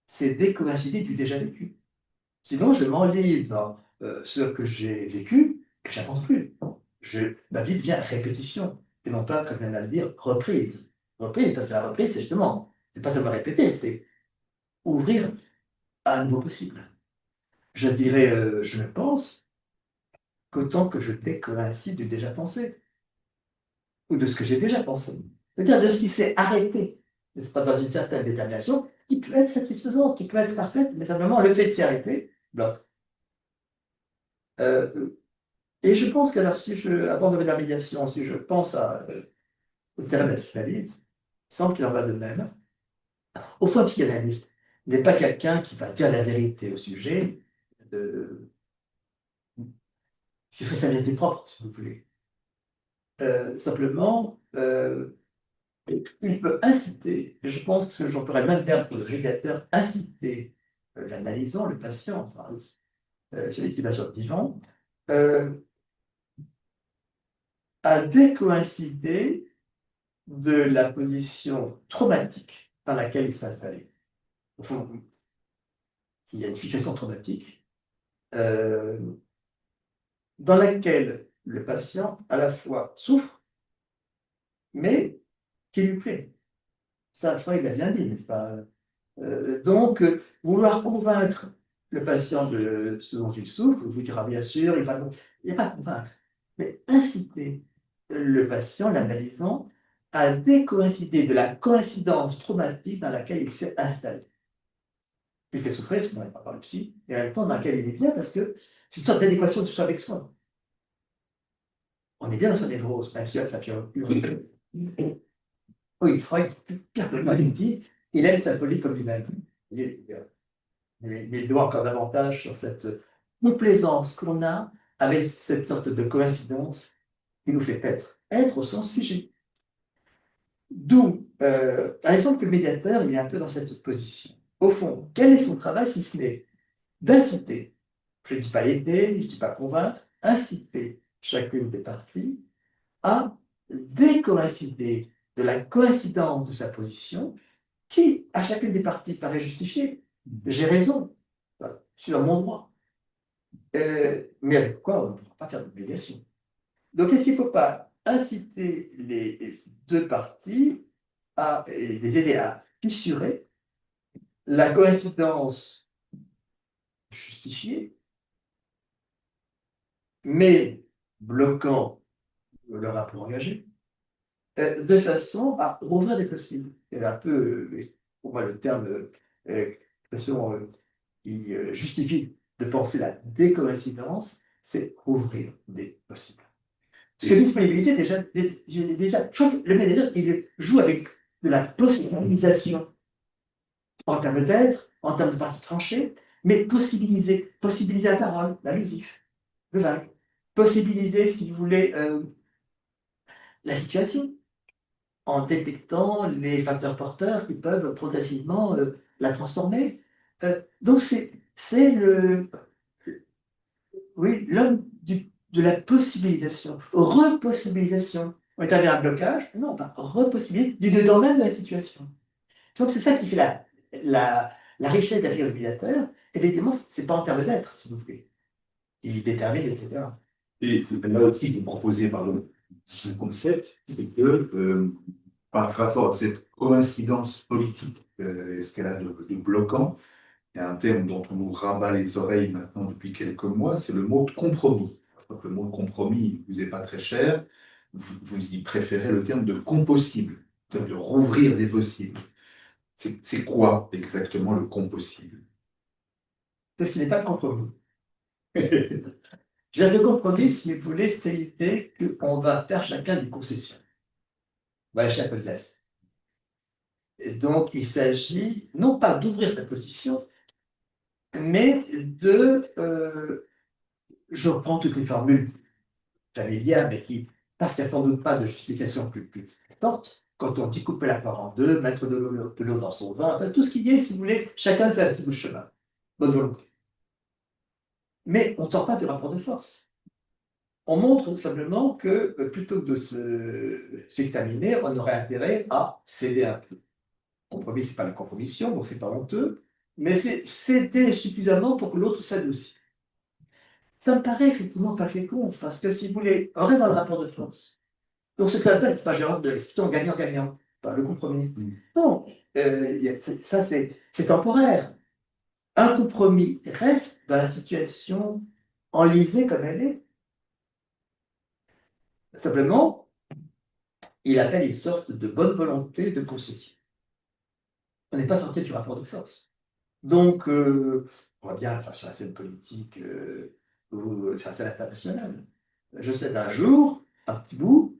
c'est décoïncider du déjà vécu. Sinon, je m'enlise dans ce que j'ai vécu et j'avance plus. Ma vie devient répétition, et non pas, comme vient de le dire, reprise. Reprise, parce que la reprise, c'est justement, c'est pas seulement répéter, c'est ouvrir à un nouveau possible. Je dirais, je ne pense qu'autant que je décoïncide du déjà pensé, ou de ce que j'ai déjà pensé. C'est-à-dire de ce qui s'est arrêté, n'est-ce pas, dans une certaine détermination, qui peut être satisfaisante, qui peut être parfaite, mais simplement le fait de s'y arrêter bloque. Euh, et je pense que, alors, avant de venir à la médiation, si je pense au terme de il semble qu'il en va de même. Au fond, un psychanalyste n'est pas quelqu'un qui va dire la vérité au sujet, de, qui serait sa vérité propre, si vous voulez. Simplement, il peut inciter, et je pense que j'emploierais le même terme pour le médiateur, inciter l'analysant, le patient, enfin, celui qui va sur le divan, euh, à décoïncider de la position traumatique dans laquelle il s'est installé. Au fond, il y a une fixation traumatique euh, dans laquelle le patient à la fois souffre, mais qui lui plaît. Ça, Freud l'a bien dit, n'est-ce pas? Donc, vouloir convaincre le patient de ce dont il souffre, vous dira bien sûr, il n'y a pas convaincre, mais inciter le patient, l'analysant, à décoïncider de la coïncidence traumatique dans laquelle il s'est installé. Il fait souffrir, sinon il n'est pas par le psy, et en même temps dans laquelle il est bien parce que c'est une sorte d'adéquation de soi avec soi. On est bien dans sa névrose, même si ça fait oui, Freud, pire que lui, il dit, il aime sa folie comme lui-même. Mais il doit encore davantage sur cette complaisance qu'on a avec cette sorte de coïncidence qui nous fait être au sens figé. D'où, par exemple, que le médiateur, il est un peu dans cette position. Au fond, quel est son travail si ce n'est d'inciter, je ne dis pas aider, je ne dis pas convaincre, inciter chacune des parties à décoïncider de la coïncidence de sa position qui, à chacune des parties, paraît justifiée. J'ai raison, je suis dans mon droit. Mais avec quoi on ne pourra pas faire de médiation. Donc, est-ce qu'il ne faut pas inciter les deux parties à les aider à fissurer la coïncidence justifiée, mais bloquant le rapport engagé, de façon à rouvrir des possibles. C'est un peu, pour moi, le terme qui justifie de penser la décoïncidence, c'est rouvrir des possibles. Parce que disponibilité, déjà le médiateur, il joue avec de la possibilisation en termes d'être, en termes de partie tranchée, mais possibiliser la parole, l'allusif, le vague, possibiliser, si vous voulez, la situation, en détectant les facteurs porteurs qui peuvent progressivement la transformer. Donc c'est oui, l'homme de la possibilisation, repossibilisation. On est arrivé à un blocage, non, pas repossibiliser du dedans même de la situation. Donc c'est ça qui fait la richesse de la figure du médiateur. Évidemment, ce n'est pas en termes d'être, si vous voulez. Il détermine, etc. Et là aussi, vous proposez par ce concept, c'est que par rapport à cette coïncidence politique, ce qu'elle a de bloquant, il y a un terme dont on nous rabat les oreilles maintenant depuis quelques mois, c'est le mot de compromis. Je crois que le mot de compromis ne vous est pas très cher. Vous y préférez le terme de compossible, le terme de rouvrir des possibles. C'est quoi exactement le compossible? C'est ce qui n'est pas le compromis. Le compromis, si vous voulez, c'est l'idée qu'on va faire chacun des concessions. On va lâcher un peu de laisse. Et donc, il s'agit non pas d'ouvrir sa position, mais je reprends toutes les formules familières, mais parce qu'il n'y a sans doute pas de justification plus forte, quand on dit couper la poire en deux, mettre de l'eau dans son vin, enfin, tout ce qu'il y a, si vous voulez, chacun fait un petit bout de chemin. Bonne volonté. Mais on ne sort pas du rapport de force. On montre tout simplement que plutôt que de s'exterminer, on aurait intérêt à céder un peu. Compromis, ce n'est pas la compromission, donc ce n'est pas honteux, mais c'est céder suffisamment pour que l'autre s'adoucisse. Ça me paraît effectivement pas fécond, parce que si vous voulez, on reste dans le rapport de force. Donc ce qu'on appelle, c'est pas genre de l'expression gagnant-gagnant, pas le compromis. Non, ça c'est temporaire. Un compromis reste dans la situation enlisée comme elle est. Simplement, il appelle une sorte de bonne volonté de concession. On n'est pas sorti du rapport de force. Donc, on voit bien sur la scène politique ou sur la scène internationale. Je sais d'un jour, un petit bout,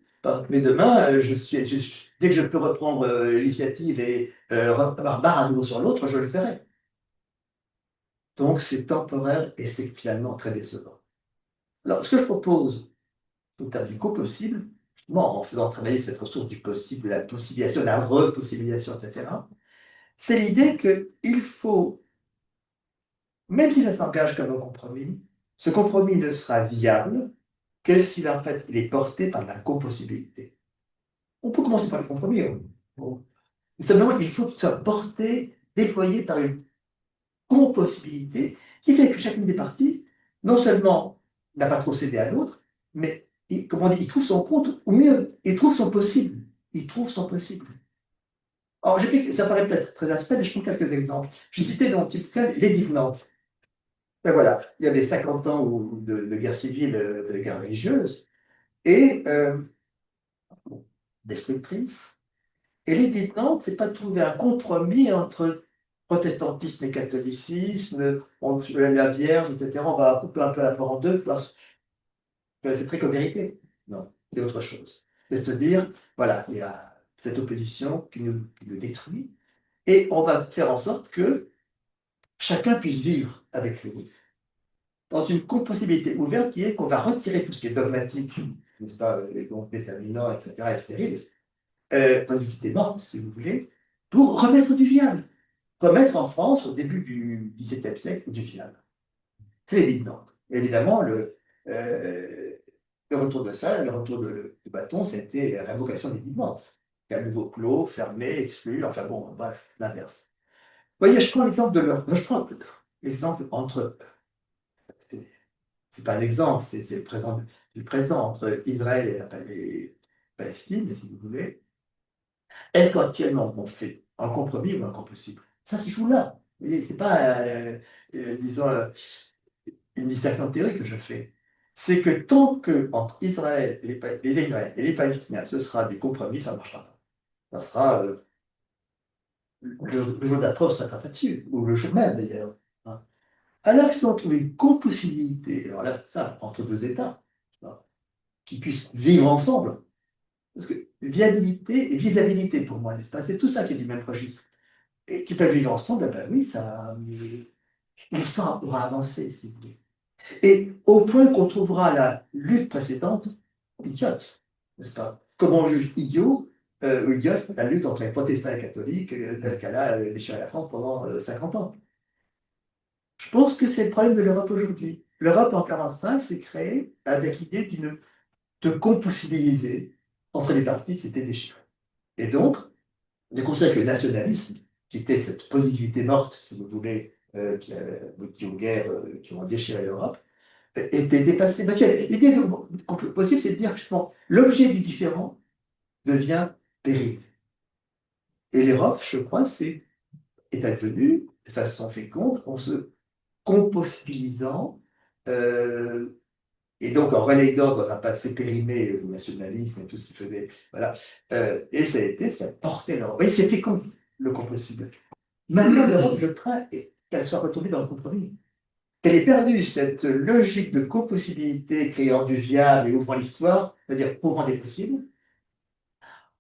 mais demain, dès que je peux reprendre l'initiative et avoir barre à nouveau sur l'autre, je le ferai. Donc, c'est temporaire et c'est finalement très décevant. Alors, ce que je propose, au terme du co-possible, justement, en faisant travailler cette ressource du possible, la possibilisation, la repossibilisation, etc., c'est l'idée qu'il faut, même si ça s'engage comme un compromis, ce compromis ne sera viable que si en fait il est porté par la compossibilité. On peut commencer par le compromis. Bon. Mais simplement, il faut qu'il soit porté, déployé par une compossibilité qui fait que chacune des parties, non seulement n'a pas trop cédé à l'autre, mais comme on dit, il trouve son compte, ou mieux, il trouve son possible. il trouve son possible. Alors, ça paraît peut-être très abstrait, mais je prends quelques exemples. J'ai cité dans mon petit bouquin l'édit de Nantes. Ben voilà, il y avait 50 ans de guerre civile, de guerre religieuse, et destructrice. Et l'édit de Nantes, c'est pas de trouver un compromis entre protestantisme et catholicisme, la Vierge, etc. On va couper un peu la part en deux, c'est très vérité. Non, c'est autre chose. C'est de se dire, voilà, il y a cette opposition qui nous détruit, et on va faire en sorte que chacun puisse vivre avec lui dans une possibilité ouverte qui est qu'on va retirer tout ce qui est dogmatique, n'est-ce pas, les groupes déterminants, etc., et stérile, possibilité morte, si vous voulez, pour remettre du viable. Remettre en France, au début du XVIIe siècle, du viable. C'est l'édit de Nantes. Évidemment, le retour de ça, le retour du bâton, c'était l'invocation des l'édit de Nantes. Un nouveau clos, fermé, exclu, enfin bon, bref, l'inverse. Vous voyez, je prends l'exemple je prends l'exemple entre. C'est pas un exemple, c'est le présent entre Israël et Palestine, si vous voulez. Est-ce qu'actuellement on fait un compromis ou un impossible? Ça se joue là. Vous voyez, c'est pas, disons, une distinction théorique que je fais. C'est que tant que entre Israël et les Palestiniens, ce sera des compromis, ça ne marchera pas. Ça sera le jour d'après, on ne sera pas dessus, ou le jour même d'ailleurs. Hein. Alors que si on trouve une compossibilité, alors là, ça, entre deux États, hein, qui puissent vivre ensemble, parce que viabilité et vivabilité pour moi, n'est-ce pas? C'est tout ça qui est du même registre. Et qui peuvent vivre ensemble, eh ben oui, l'histoire aura avancé, si vous voulez. Et au point qu'on trouvera la lutte précédente idiote, n'est-ce pas? Comment on juge idiot ou idiote la lutte entre les protestants et les catholiques telle qu'elle a déchiré la France pendant 50 ans. Je pense que c'est le problème de l'Europe aujourd'hui. L'Europe en 1945 s'est créée avec l'idée de compossibiliser entre les partis qui s'étaient déchirés. Et donc, le Conseil que le nationalisme, qui était cette positivité morte, si vous voulez, qui a abouti aux guerres qui ont déchiré l'Europe, était dépassé. Parce que l'idée possible, c'est de dire que justement, l'objet du différent devient périmé. Et l'Europe, je crois, est advenue de façon féconde en se compossibilisant et donc en reléguant dans un passé périmé le nationalisme et tout ce qui faisait. Voilà. Et ça a porté l'Europe. Et c'est fécond, le compossible. Maintenant, l'Europe, je crains qu'elle soit retournée dans le compromis. Qu'elle ait perdu cette logique de copossibilité créant du viable et ouvrant l'histoire, c'est-à-dire ouvrant des possibles,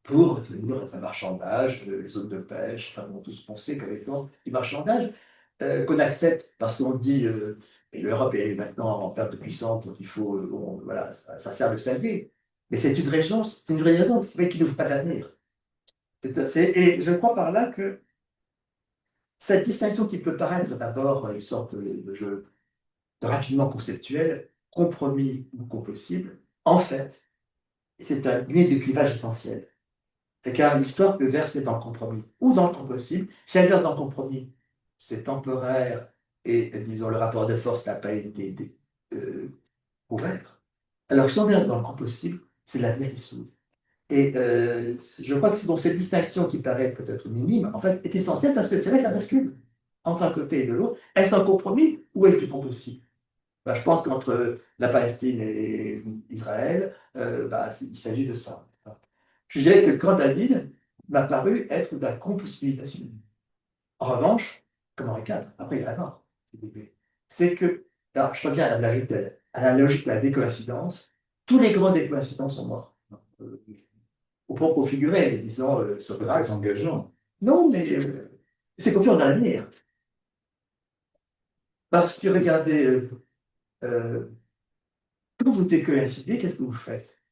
pour devenir être un marchandage, les zones de pêche, enfin, bon, tout ce qu'on sait comme étant du marchandage, qu'on accepte parce qu'on dit et l'Europe est maintenant en perte de puissance, donc il faut, bon, voilà, ça sert de salvé. Mais c'est une raison, c'est vrai qu'il n'ouvre pas d'avenir. Et je crois par là que cette distinction qui peut paraître d'abord une sorte de raffinement conceptuel, compromis ou compossible, en fait, c'est une ligne de clivage essentiel. Car l'histoire peut verser dans le compromis ou dans le compossible. Si elle verse dans le compromis, c'est temporaire et, disons, le rapport de force n'a pas été ouvert. Alors, si on verse dans le compossible, c'est l'avenir qui s'ouvre. Et je crois que c'est donc cette distinction qui paraît peut-être minime, en fait, est essentielle parce que c'est là que ça bascule entre un côté et de l'autre. Est-ce un compromis ou est-ce du compossible? Ben, je pense qu'entre la Palestine et Israël, il s'agit de ça. Je dirais que le camp David m'a paru être de la compossibilisation. En revanche, comme Henri IV, après il y a la mort, c'est que, alors je reviens à la logique de la décoïncidence, tous les grands décoïncidents sont morts. Au propre au figuré, mais disons, sur le Très engageant. non, mais c'est confiant dans l'avenir. Parce que regardez, quand vous décoïncidez, qu'est-ce que vous faites?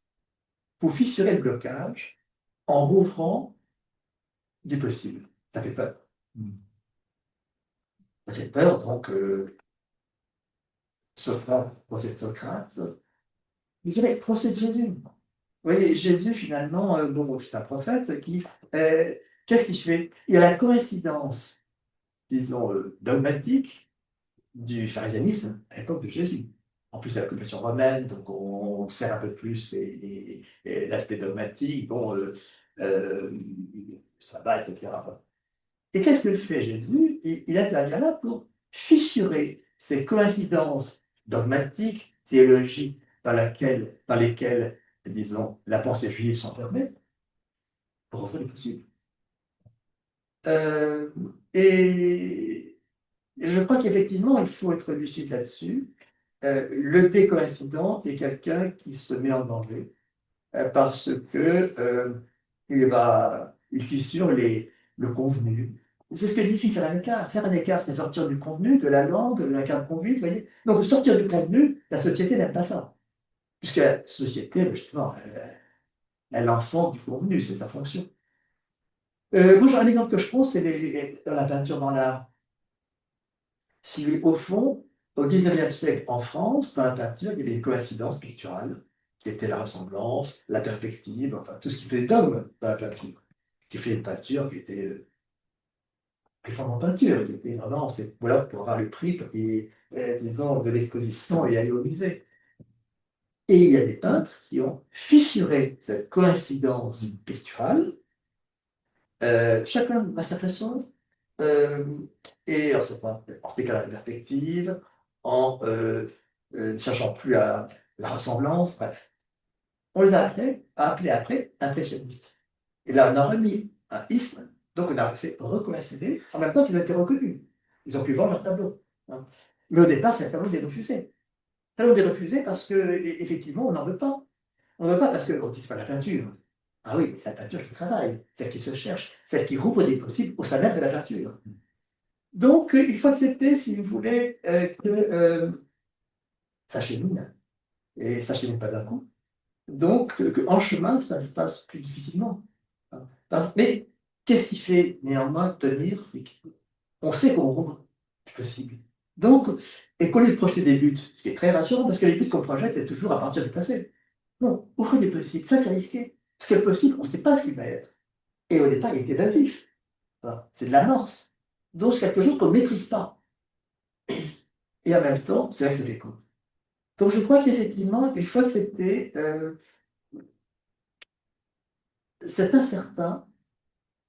Vous fissurez le blocage en rouvrant du possible. Ça fait peur. Ça fait peur, donc, Socrate, procès de Socrate. Vous savez, procès de Jésus. Vous voyez, Jésus, finalement, bon, c'est un prophète qui. Qu'est-ce qu'il fait? Il y a la coïncidence, disons, dogmatique du pharisianisme à l'époque de Jésus. En plus, c'est la l'occupation romaine, donc on sert un peu plus l'aspect dogmatique. Bon, euh, sabbat, etc. Et qu'est-ce que fait Jésus? Il intervient là pour fissurer ces coïncidences dogmatiques, théologiques, dans lesquelles, disons, la pensée juive s'enfermait, pour offrir le possible. Euh, et je crois qu'effectivement, il faut être lucide là-dessus. Le décoïncident est quelqu'un qui se met en danger parce que il fissure le convenu. C'est ce que signifie faire un écart. Faire un écart, c'est sortir du convenu, de la langue, de la carte de conduite, vous voyez. Donc, sortir du convenu, la société n'aime pas ça. Puisque la société, justement, elle enfante du convenu, c'est sa fonction. Moi, j'ai un exemple que je prends, c'est dans la peinture, dans l'art. Si, au fond, au XIXe siècle, en France, dans la peinture, il y avait une coïncidence picturale, qui était la ressemblance, la perspective, enfin, tout ce qui faisait dogme dans la peinture. Qui fait une peinture qui était plus forme en peinture, qui était vraiment, voilà, pour avoir le prix, et, disons, de l'exposition et aller au musée. Et il y a des peintres qui ont fissuré cette coïncidence picturale, chacun à sa façon, euh, et en se décalant la perspective, en ne cherchant plus à la ressemblance, bref. On les a appelés après impressionnistes. Et là, on a remis un isme, donc on a fait recoïncider en même temps qu'ils ont été reconnus. Ils ont pu vendre leur tableau. Hein. Mais au départ, c'est un tableau des refusés. Un tableau des refusés parce que, effectivement, on n'en veut pas. On ne veut pas parce qu'on ne dit pas la peinture. Ah oui, mais c'est la peinture qui travaille, celle qui se cherche, celle qui rouvre des possibles au sein même de la peinture. Donc, il faut accepter, si vous voulez, que ça chemine, et ça chemine pas d'un coup. Donc, en chemin, ça se passe plus difficilement. Mais qu'est-ce qui fait néanmoins tenir? C'est qu'on sait qu'on rouvre du possible. Donc, et qu'au lieu de projeter des buts, ce qui est très rassurant, parce que les buts qu'on projette, c'est toujours à partir du passé. Non, ouvrir des possibles, ça c'est risqué. Parce que le possible, on ne sait pas ce qu'il va être. Et au départ, il est évasif. C'est de l'amorce. Donc, c'est quelque chose qu'on ne maîtrise pas. Et en même temps, c'est vrai que ça fait court. Donc, je crois qu'effectivement, il faut accepter cet incertain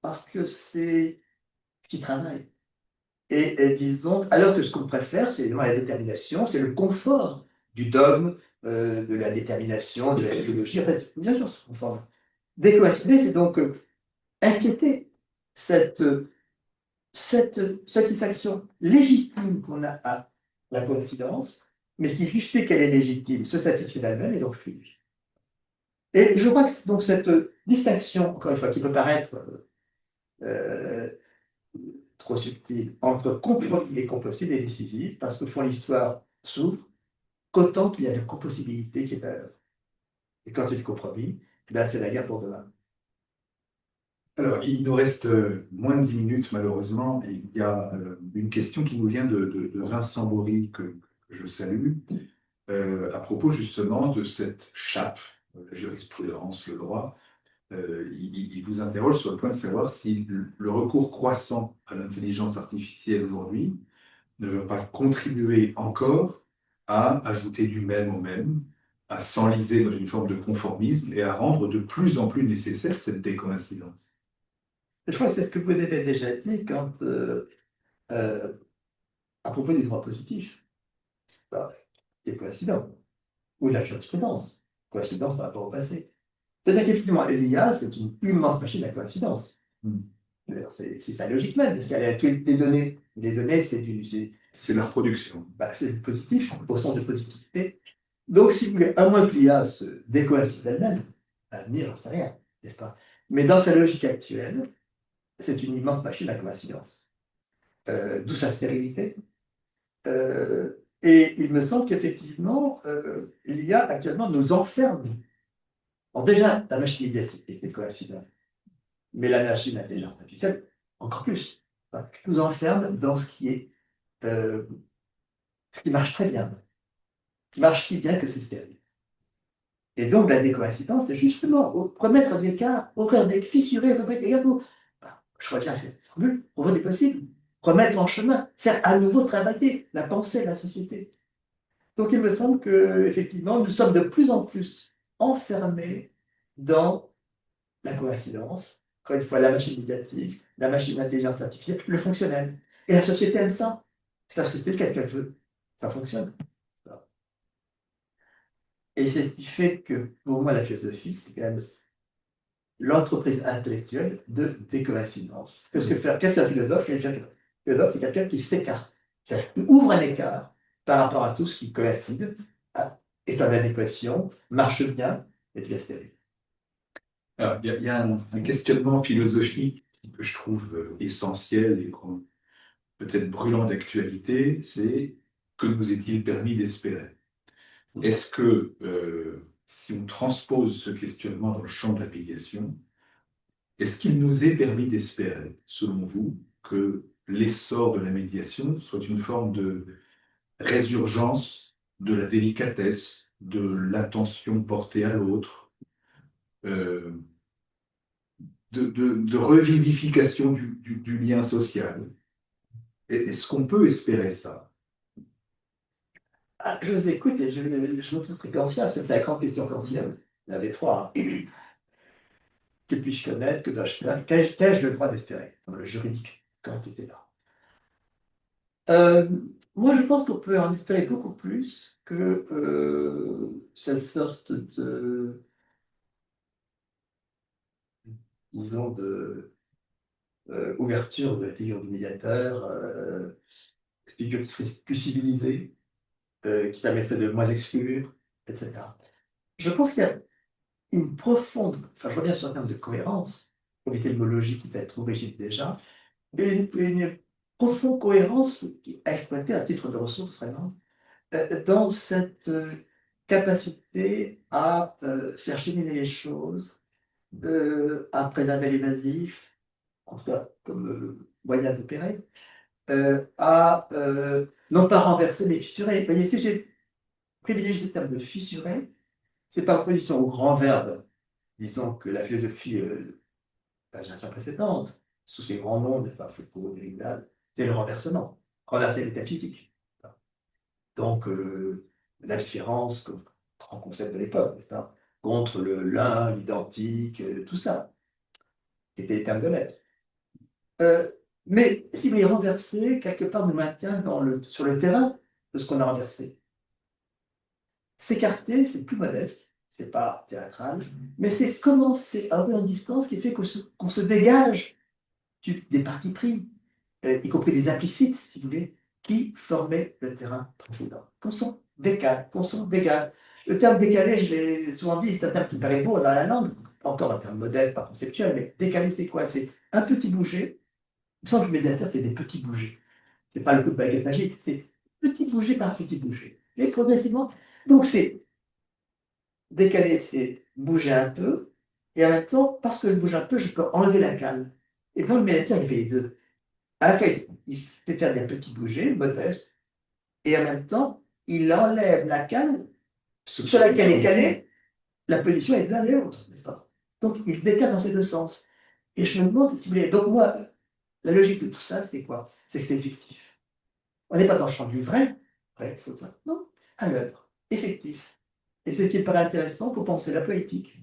parce que c'est ce qui travaille. Et disons, alors que ce qu'on préfère, c'est évidemment la détermination, c'est le confort du dogme, de la détermination, de la théologie. En fait, bien sûr, ce confort. Décoïncider, c'est donc inquiéter cette, cette satisfaction légitime qu'on a à la coïncidence, mais qui justifie qu'elle est légitime, se satisfait d'elle-même et donc fuit. Et je crois que donc cette distinction, encore une fois, qui peut paraître euh, trop subtile, entre compromis et compossible est décisive, parce qu'au fond, l'histoire s'ouvre qu'autant qu'il y a de compossibilité qui est à l'œuvre. Et quand il y a du compromis, eh bien, c'est la guerre pour demain. Alors, il nous reste moins de 10 minutes, malheureusement. Et il y a une question qui nous vient de Vincent Bory, que je salue, à propos justement de cette chape, la jurisprudence, le droit. Il vous interroge sur le point de savoir si le recours croissant à l'intelligence artificielle aujourd'hui ne veut pas contribuer encore à ajouter du même au même, à s'enliser dans une forme de conformisme et à rendre de plus en plus nécessaire cette décoïncidence. Je crois que c'est ce que vous avez déjà dit quand, euh, à propos du droit positif, bah, il y a coïncidence, ou de la jurisprudence, coïncidence par rapport au passé. C'est-à-dire qu'effectivement, l'IA, c'est une immense machine à coïncidence. Hmm. C'est sa logique même, parce qu'elle a toutes les données. Les données, C'est la production. c'est du positif, au sens de positivité. Donc, si vous voulez, à moins que l'IA se décoïncide elle-même, à l'avenir, j'en sais rien, n'est-ce pas? Mais dans sa logique actuelle, c'est une immense machine à coïncidence. D'où sa stérilité. Et il me semble qu'effectivement, l'IA actuellement nous enferme. Alors déjà, la machine médiatique est coïncidente, mais la machine intelligence artificielle, encore plus, hein, nous enferme dans euh, ce qui marche très bien, qui marche si bien que c'est stérile. Et donc, la décoïncidence, c'est justement remettre l'écart, horaire des fissurés, remettre les gâteaux. Je reviens à cette formule, ouvrir les possibles, remettre en chemin, faire à nouveau travailler la pensée, la société. Donc, il me semble que effectivement, nous sommes de plus en plus enfermés dans la coïncidence, encore une fois, la machine médiatique, la machine d'intelligence artificielle, le fonctionnel. Et la société aime ça. La société, qu'est-ce qu'elle veut? Ça fonctionne. Et c'est ce qui fait que, pour moi, la philosophie, c'est quand même l'entreprise intellectuelle de décoïncidence. Qu'est-ce qu'un philosophe? Un philosophe, c'est quelqu'un qui s'écarte. C'est-à-dire qui ouvre un écart par rapport à tout ce qui coïncide, est en adéquation, marche bien, et puis laisse aller. Alors, il y a un questionnement philosophique que je trouve essentiel et peut-être brûlant d'actualité, c'est que nous est-il permis d'espérer? Est-ce que, si on transpose ce questionnement dans le champ de la médiation, est-ce qu'il nous est permis d'espérer, selon vous, que l'essor de la médiation soit une forme de résurgence de la délicatesse, de l'attention portée à l'autre, euh, de revivification du lien social? Est-ce qu'on peut espérer ça? Ah, je vous écoute et je me trouve très conscient, parce que c'est la grande question consciente. Il y en avait trois. Que puis-je connaître? Que dois-je faire? Qu'ai-je le droit d'espérer? Dans le juridique, quand tu étais là. Moi, je pense qu'on peut en espérer beaucoup plus que cette sorte de, disons, de ouverture de la figure du médiateur, figure qui serait plus civilisée, qui permettrait de moins exclure, etc. Je pense qu'il y a une profonde, enfin je reviens sur le terme de cohérence, pour lesquels le mot logique est à être origine déjà, une profonde cohérence à exploiter à titre de ressource vraiment, dans cette capacité à faire cheminer les choses, à préserver l'évasif, en tout cas comme moyen d'opérer, à non pas renverser mais fissurer. Vous voyez, si j'ai privilégié le terme de fissurer, c'est par opposition au grand verbe, disons que la philosophie la génération précédente, sous ses grands noms, n'est-ce pas, Foucault, Derrida, c'est le renversement, renverser l'état physique. Donc, la différence, comme grand concept de l'époque, n'est-ce pas, contre l'un, l'identique, tout ça, qui étaient les termes de lettres. Mais si vous les renversez, quelque part nous maintient sur le terrain de ce qu'on a renversé. S'écarter, c'est plus modeste, c'est pas théâtral, mais c'est commencer à avoir une distance qui fait qu'on se dégage des partis pris, y compris des implicites, si vous voulez, qui formaient le terrain précédent. Qu'on s'en décale, qu'on s'en dégage. Le terme décalé, je l'ai souvent dit, c'est un terme qui paraît beau dans la langue, encore un terme modèle, pas conceptuel, mais décalé, c'est quoi? C'est un petit bouger. Il me semble que le médiateur fait des petits bougers. C'est pas le coup de baguette magique, c'est petit bouger par petit bouger. Et progressivement, donc c'est décaler, c'est bouger un peu, et en même temps, parce que je bouge un peu, je peux enlever la cale. Et donc le médiateur, il fait les deux. En fait, il fait faire des petits bougers, modestes, et en même temps, il enlève la cale sur laquelle est calée, la position est l'un et l'autre, n'est-ce pas? Donc, il décale dans ces deux sens. Et je me demande, si vous voulez, donc moi, la logique de tout ça, c'est quoi? C'est que c'est fictif. On n'est pas dans le champ du vrai, faut ça. Non, à l'œuvre, effectif. Et c'est ce qui me paraît intéressant pour penser la poétique.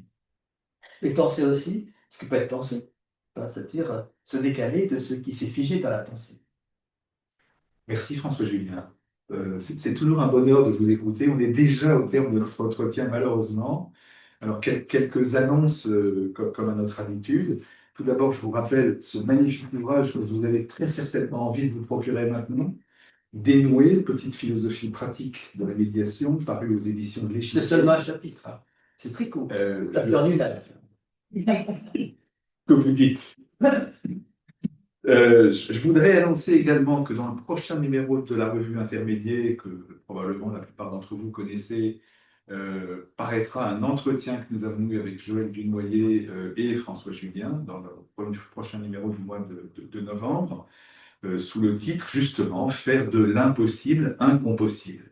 Et penser aussi ce qui peut être pensé. Enfin, c'est-à-dire se décaler de ce qui s'est figé dans la pensée. Merci François Julien. C'est toujours un bonheur de vous écouter. On est déjà au terme de notre entretien, malheureusement. Alors, quelques annonces comme à notre habitude. Tout d'abord, je vous rappelle ce magnifique ouvrage que vous avez très certainement envie de vous procurer maintenant. Dénouer, petite philosophie pratique de la médiation, paru aux éditions de C'est l'Échiquier. seulement un chapitre. C'est très court. La plus ennuyeux, là. Que vous dites. Je voudrais annoncer également que dans le prochain numéro de la revue Intermédiaire, que probablement la plupart d'entre vous connaissez, paraîtra un entretien que nous avons eu avec Joël Dunoyer et François Julien dans le prochain numéro du mois de novembre, sous le titre justement Faire de l'impossible un compossible.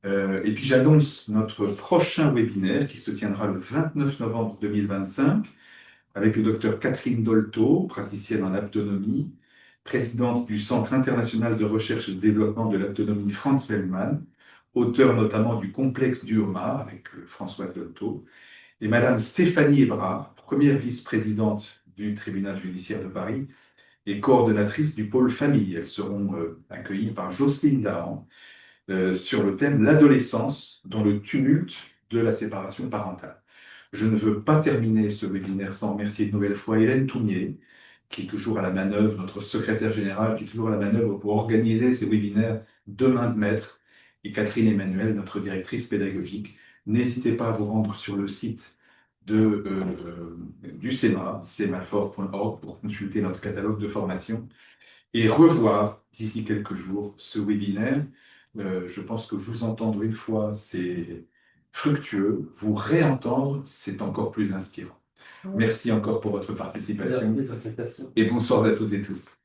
Et puis j'annonce notre prochain webinaire qui se tiendra le 29 novembre 2025 avec le docteur Catherine Dolto, praticienne en aptonomie, présidente du Centre international de recherche et de développement de l'aptonomie Franz Wellmann, auteur notamment du Complexe du homard avec Françoise Dolto, et Madame Stéphanie Hébrard, première vice-présidente du tribunal judiciaire de Paris et coordonnatrice du pôle famille. Elles seront accueillies par Jocelyne Dahan sur le thème l'adolescence dans le tumulte de la séparation parentale. Je ne veux pas terminer ce webinaire sans remercier une nouvelle fois Hélène Tournier, qui est toujours à la manœuvre, notre secrétaire générale, qui est toujours à la manœuvre pour organiser ces webinaires de main de maître, et Catherine Emmanuel, notre directrice pédagogique. N'hésitez pas à vous rendre sur le site du CEMA, cemafor.org, pour consulter notre catalogue de formation et revoir d'ici quelques jours ce webinaire. Je pense que vous entendre une fois, c'est fructueux. Vous réentendre, c'est encore plus inspirant. Merci encore pour votre participation Merci de l'invitation. et bonsoir à toutes et tous.